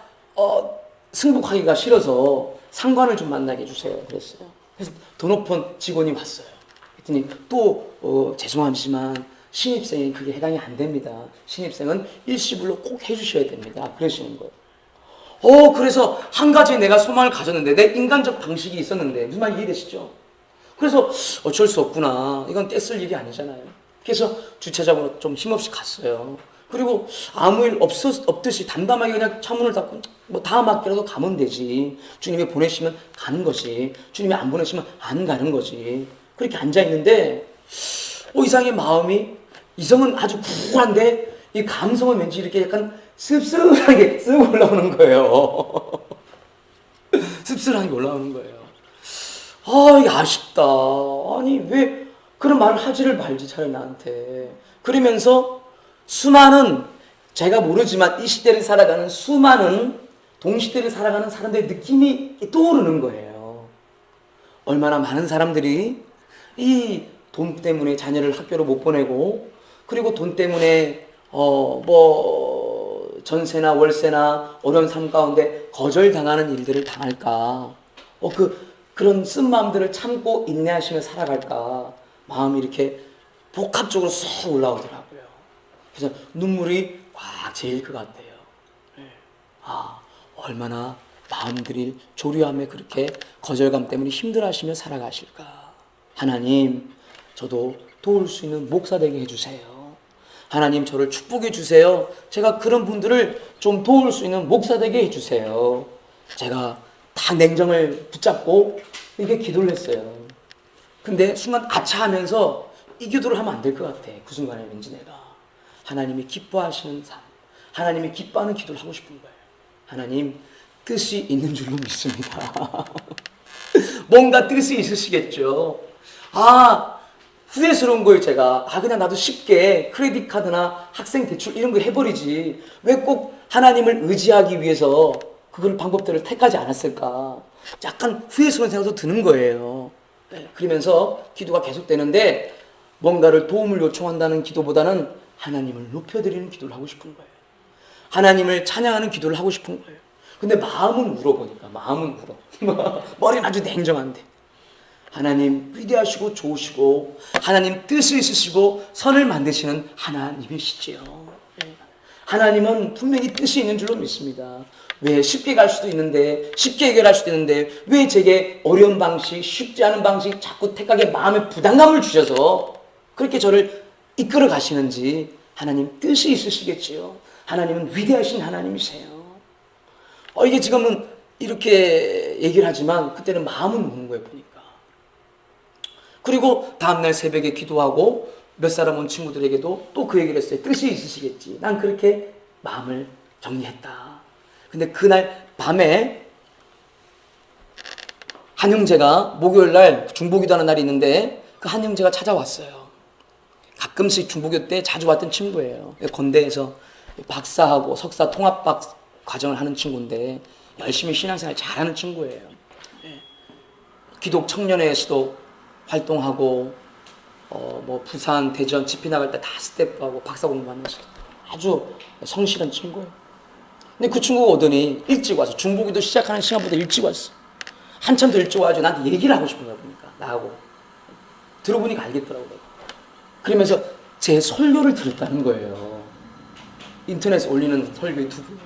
승복하기가 싫어서 상관을 좀 만나게 해주세요. 그랬어요. 그래서 더 높은 직원이 왔어요. 그랬더니 또, 죄송하지만, 신입생이 그게 해당이 안 됩니다. 신입생은 일시불로 꼭 해주셔야 됩니다. 그러시는 거예요. 그래서 한 가지 내가 소망을 가졌는데, 내 인간적 방식이 있었는데, 무슨 말 이해되시죠? 그래서 어쩔 수 없구나. 이건 떼쓸 일이 아니잖아요. 그래서 주차장으로 좀 힘없이 갔어요. 그리고 아무 일 없듯이 담담하게 그냥 차문을 닫고, 다음 학기라도 가면 되지. 주님이 보내시면 가는 거지. 주님이 안 보내시면 안 가는 거지. 그렇게 앉아있는데, 이상하게 마음이, 이성은 아주 쿨한데, 이 감성은 왠지 이렇게 약간 씁쓸하게 쓱 올라오는 거예요. 씁쓸한 게 올라오는 거예요. 이게 아쉽다. 아니, 왜 그런 말을 하지를 말지, 차라리 나한테. 그러면서 수많은, 제가 모르지만 이 시대를 살아가는 수많은 동시대를 살아가는 사람들의 느낌이 떠오르는 거예요. 얼마나 많은 사람들이 이 돈 때문에 자녀를 학교로 못 보내고, 그리고 돈 때문에 전세나 월세나 어려운 삶 가운데 거절당하는 일들을 당할까? 그런 쓴 마음들을 참고 인내하시며 살아갈까? 마음이 이렇게 복합적으로 쑥 올라오더라고요. 그래서 눈물이 꽉 제일 것 같아요. 얼마나 마음들이 조류함에 그렇게 거절감 때문에 힘들어하시며 살아가실까? 하나님, 저도 도울 수 있는 목사 되게 해주세요. 하나님, 저를 축복해 주세요. 제가 그런 분들을 좀 도울 수 있는 목사 되게 해주세요. 제가 다 냉정을 붙잡고 이게 기도를 했어요. 근데 순간 아차하면서 이 기도를 하면 안 될 것 같아. 그 순간에 왠지 내가 하나님이 기뻐하시는 삶, 하나님이 기뻐하는 기도를 하고 싶은 거예요. 하나님, 뜻이 있는 줄로 믿습니다. 뭔가 뜻이 있으시겠죠. 후회스러운 거예요, 제가. 그냥 나도 쉽게 크레딧 카드나 학생 대출 이런 거 해버리지. 왜 꼭 하나님을 의지하기 위해서 그걸 방법들을 택하지 않았을까. 약간 후회스러운 생각도 드는 거예요. 그러면서 기도가 계속되는데 뭔가를 도움을 요청한다는 기도보다는 하나님을 높여드리는 기도를 하고 싶은 거예요. 하나님을 찬양하는 기도를 하고 싶은 거예요. 근데 마음은 울어보니까, 마음은 울어. 머리는 아주 냉정한데. 하나님 위대하시고 좋으시고 하나님 뜻이 있으시고 선을 만드시는 하나님이시지요. 하나님은 분명히 뜻이 있는 줄로 믿습니다. 왜 쉽게 갈 수도 있는데 쉽게 해결할 수도 있는데 왜 제게 어려운 방식, 쉽지 않은 방식 자꾸 택하게 마음에 부담감을 주셔서 그렇게 저를 이끌어 가시는지 하나님 뜻이 있으시겠지요. 하나님은 위대하신 하나님이세요. 이게 지금은 이렇게 얘기를 하지만 그때는 마음은 우는 거예요, 보니까. 그리고 다음날 새벽에 기도하고 몇 사람 온 친구들에게도 또 그 얘기를 했어요. 뜻이 있으시겠지. 난 그렇게 마음을 정리했다. 근데 그날 밤에 한 형제가 목요일날 중보기도하는 날이 있는데 그 한 형제가 찾아왔어요. 가끔씩 중보기도 때 자주 왔던 친구예요. 건대에서 박사하고 석사 통합박 과정을 하는 친구인데 열심히 신앙생활 잘하는 친구예요. 기독 청년회에서도 활동하고 부산, 대전 집회 나갈 때 다 스태프하고 박사 공부하면서 아주 성실한 친구예요. 근데 그 친구가 오더니 일찍 와서 중보기도 시작하는 시간보다 일찍 왔어. 한참 더 일찍 와가지고 나한테 얘기를 하고 싶은 거야, 보니까. 나하고. 들어보니까 알겠더라고. 그러면서 제 설교를 들었다는 거예요. 인터넷에 올리는 설교의 두 분.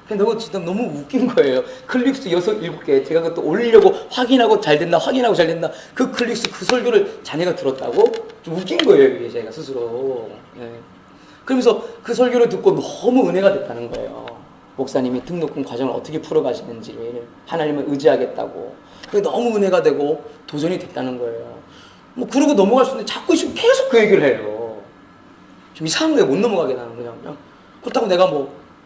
근데 진짜 너무 웃긴 거예요. 클릭수 6, 7개. 제가 그것도 올리려고 확인하고 잘 된다, 확인하고 잘 된다. 그 클릭수, 그 설교를 자네가 들었다고? 좀 웃긴 거예요, 이게 제가 스스로. 그러면서 그 설교를 듣고 너무 은혜가 됐다는 거예요. 목사님이 등록금 과정을 어떻게 풀어가시는지를 하나님을 의지하겠다고. 그게 너무 은혜가 되고 도전이 됐다는 거예요. 그러고 넘어갈 수 있는데 자꾸 계속 그 얘기를 해요. 좀 이상한 거예요. 못 넘어가게 나는 그냥. 그렇다고 내가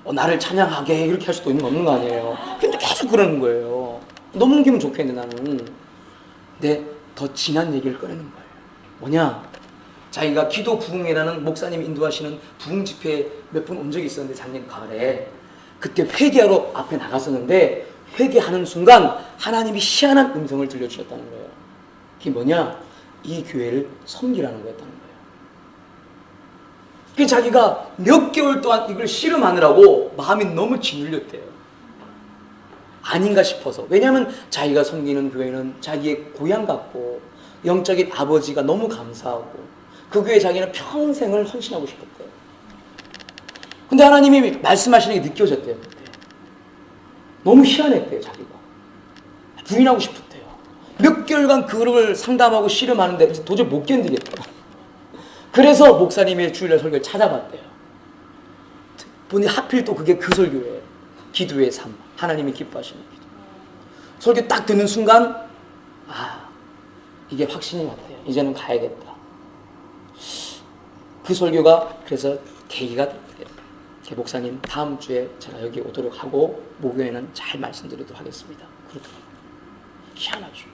나를 찬양하게 이렇게 할 수도 없는 거 아니에요. 근데 계속 그러는 거예요. 넘기면 좋겠는데 나는. 근데 더 진한 얘기를 꺼내는 거예요. 뭐냐? 자기가 기도 부흥회라는 목사님이 인도하시는 부흥 집회에 몇 번 온 적이 있었는데 작년 가을에 그때 회개하러 앞에 나갔었는데 회개하는 순간 하나님이 희한한 음성을 들려주셨다는 거예요. 그게 뭐냐? 이 교회를 섬기라는 거였다는 거예요. 그 자기가 몇 개월 동안 이걸 씨름하느라고 마음이 너무 짓눌렸대요. 아닌가 싶어서. 왜냐하면 자기가 섬기는 교회는 자기의 고향 같고 영적인 아버지가 너무 감사하고 그 교회에 자기는 평생을 헌신하고 싶었대요. 근데 하나님이 말씀하시는 게 느껴졌대요. 그때. 너무 희한했대요, 자기가. 부인하고 싶었대요. 몇 개월간 그걸 상담하고 씨름하는데 이제 도저히 못 견디겠다. 그래서 목사님의 주일날 설교를 찾아봤대요. 보니 하필 또 그게 그 설교예요. 기도의 삶. 하나님이 기뻐하시는 기도. 설교 딱 듣는 순간 이게 확신이 났대요. 이제는 가야겠다. 그 설교가 그래서 계기가 됐대요. 목사님 다음 주에 제가 여기 오도록 하고 목요일에는 잘 말씀드리도록 하겠습니다. 그렇더라고요. 희한하죠.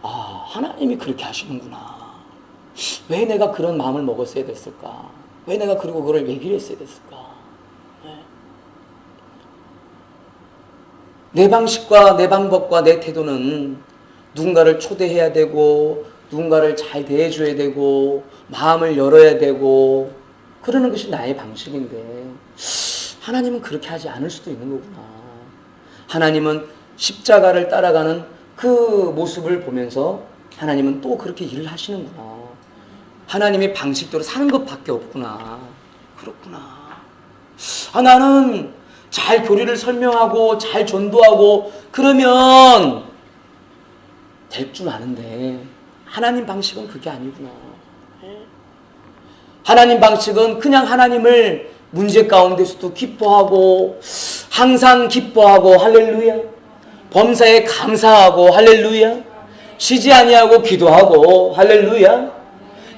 하나님이 그렇게 하시는구나. 왜 내가 그런 마음을 먹었어야 됐을까? 왜 내가 그리고 그걸 얘기를 했어야 됐을까? 내 방식과 내 방법과 내 태도는 누군가를 초대해야 되고 누군가를 잘 대해줘야 되고 마음을 열어야 되고 그러는 것이 나의 방식인데 하나님은 그렇게 하지 않을 수도 있는 거구나. 하나님은 십자가를 따라가는 그 모습을 보면서 하나님은 또 그렇게 일을 하시는구나. 하나님의 방식대로 사는 것밖에 없구나. 그렇구나. 나는 잘 교리를 설명하고 잘 전도하고 그러면 될 줄 아는데 하나님 방식은 그게 아니구나. 하나님 방식은 그냥 하나님을 문제 가운데서도 기뻐하고 항상 기뻐하고 할렐루야. 범사에 감사하고 할렐루야. 쉬지 아니하고 기도하고 할렐루야.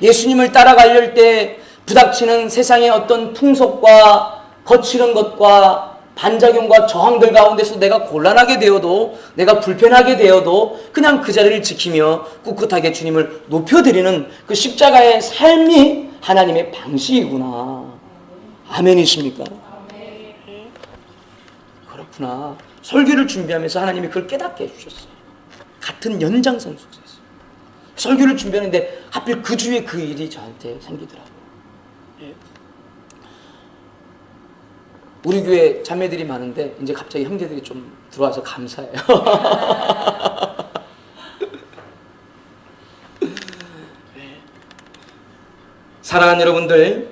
예수님을 따라가려할 때 부닥치는 세상의 어떤 풍속과 거칠은 것과 반작용과 저항들 가운데서 내가 곤란하게 되어도, 내가 불편하게 되어도 그냥 그 자리를 지키며 꿋꿋하게 주님을 높여드리는 그 십자가의 삶이 하나님의 방식이구나. 아멘이십니까? 그렇구나. 설교를 준비하면서 하나님이 그걸 깨닫게 해주셨어요. 같은 연장선 속에서 설교를 준비하는데 하필 그 주에 그 일이 저한테 생기더라고요. 우리 교회 자매들이 많은데 이제 갑자기 형제들이 좀 들어와서 감사해요. 사랑하는 여러분들,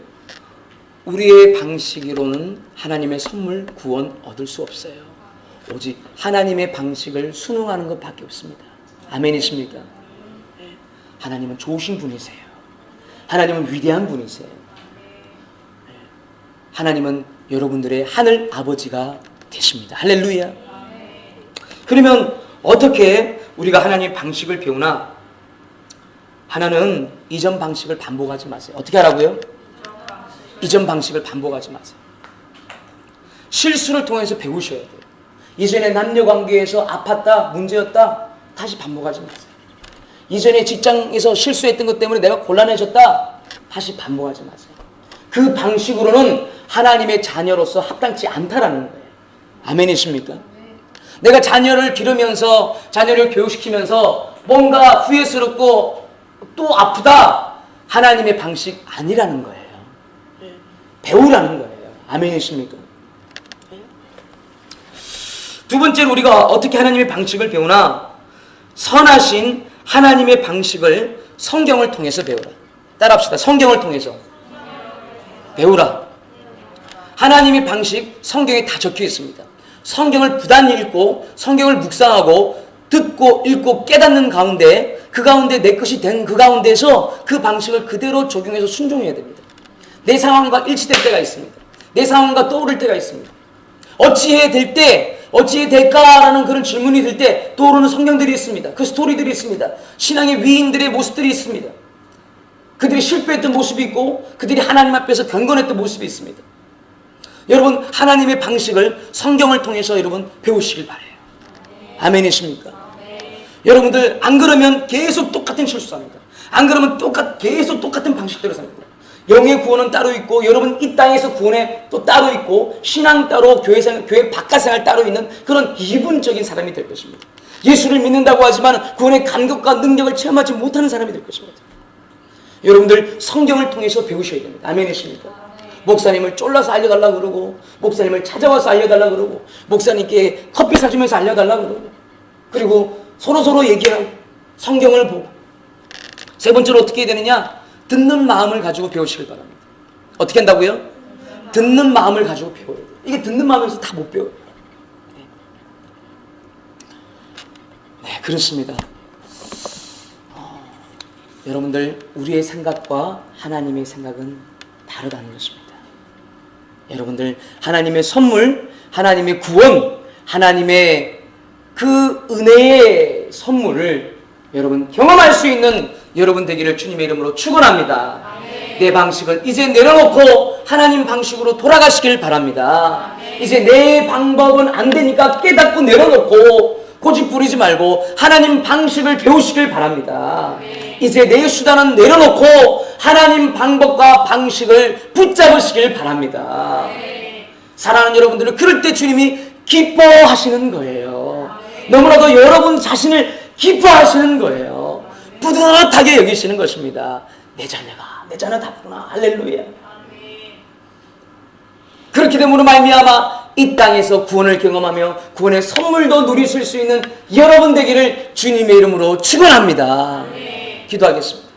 우리의 방식으로는 하나님의 선물, 구원 얻을 수 없어요. 오직 하나님의 방식을 순응하는 것밖에 없습니다. 아멘이십니까? 하나님은 좋으신 분이세요. 하나님은 위대한 분이세요. 하나님은 여러분들의 하늘 아버지가 되십니다. 할렐루야. 그러면 어떻게 우리가 하나님의 방식을 배우나? 하나는 이전 방식을 반복하지 마세요. 어떻게 하라고요? 이전 방식을 반복하지 마세요. 실수를 통해서 배우셔야 돼요. 이전에 남녀관계에서 아팠다, 문제였다, 다시 반복하지 마세요. 이전에 직장에서 실수했던 것 때문에 내가 곤란해졌다, 다시 반복하지 마세요. 그 방식으로는 하나님의 자녀로서 합당치 않다라는 거예요. 아멘이십니까? 내가 자녀를 기르면서, 자녀를 교육시키면서 뭔가 후회스럽고 또 아프다, 하나님의 방식 아니라는 거예요. 배우라는 거예요. 아멘이십니까? 두 번째로 우리가 어떻게 하나님의 방식을 배우나? 선하신 하나님의 방식을 성경을 통해서 배우라. 따라합시다. 성경을 통해서 배우라. 하나님의 방식 성경에 다 적혀 있습니다. 성경을 부단히 읽고 성경을 묵상하고 듣고 읽고 깨닫는 가운데, 그 가운데 내 것이 된 그 가운데서 그 방식을 그대로 적용해서 순종해야 됩니다. 내 상황과 일치될 때가 있습니다. 내 상황과 떠오를 때가 있습니다. 어찌해야 될 때, 어찌해야 될까라는 그런 질문이 들 때 떠오르는 성경들이 있습니다. 그 스토리들이 있습니다. 신앙의 위인들의 모습들이 있습니다. 그들이 실패했던 모습이 있고 그들이 하나님 앞에서 경건했던 모습이 있습니다. 여러분, 하나님의 방식을 성경을 통해서 여러분 배우시길 바라요. 아멘이십니까? 여러분들 안 그러면 계속 똑같은 실수합니다. 안 그러면 계속 똑같은 방식대로 삽니다. 영의 구원은 따로 있고, 여러분 이 땅에서 구원에 또 따로 있고, 신앙 따로, 교회 바깥 생활 따로 있는 그런 이분적인 사람이 될 것입니다. 예수를 믿는다고 하지만 구원의 감격과 능력을 체험하지 못하는 사람이 될 것입니다. 여러분들 성경을 통해서 배우셔야 됩니다. 아멘이십니까? 목사님을 쫄라서 알려달라고 그러고, 목사님을 찾아와서 알려달라고 그러고, 목사님께 커피 사주면서 알려달라고 그러고, 그리고 서로 얘기하고 성경을 보고. 세 번째로 어떻게 해야 되느냐? 듣는 마음을 가지고 배우시길 바랍니다. 어떻게 한다고요? 듣는 마음을 가지고 배워요. 이게 듣는 마음에서 다 못 배워요. 네, 그렇습니다. 여러분들, 우리의 생각과 하나님의 생각은 다르다는 것입니다. 여러분들, 하나님의 선물, 하나님의 구원, 하나님의 그 은혜의 선물을 여러분 경험할 수 있는 여러분 되기를 주님의 이름으로 축원합니다. 내 방식을 이제 내려놓고 하나님 방식으로 돌아가시길 바랍니다. 이제 내 방법은 안 되니까 깨닫고 내려놓고 고집 부리지 말고 하나님 방식을 배우시길 바랍니다. 이제 내 수단은 내려놓고 하나님 방법과 방식을 붙잡으시길 바랍니다. 사랑하는 여러분들은 그럴 때 주님이 기뻐하시는 거예요. 너무나도 여러분 자신을 기뻐하시는 거예요. 뿌듯하게 여기시는 것입니다. 내 자녀 다구나. 할렐루야. 그렇게 됨으로 말미암아 이 땅에서 구원을 경험하며 구원의 선물도 누리실 수 있는 여러분 되기를 주님의 이름으로 축원합니다. 기도하겠습니다.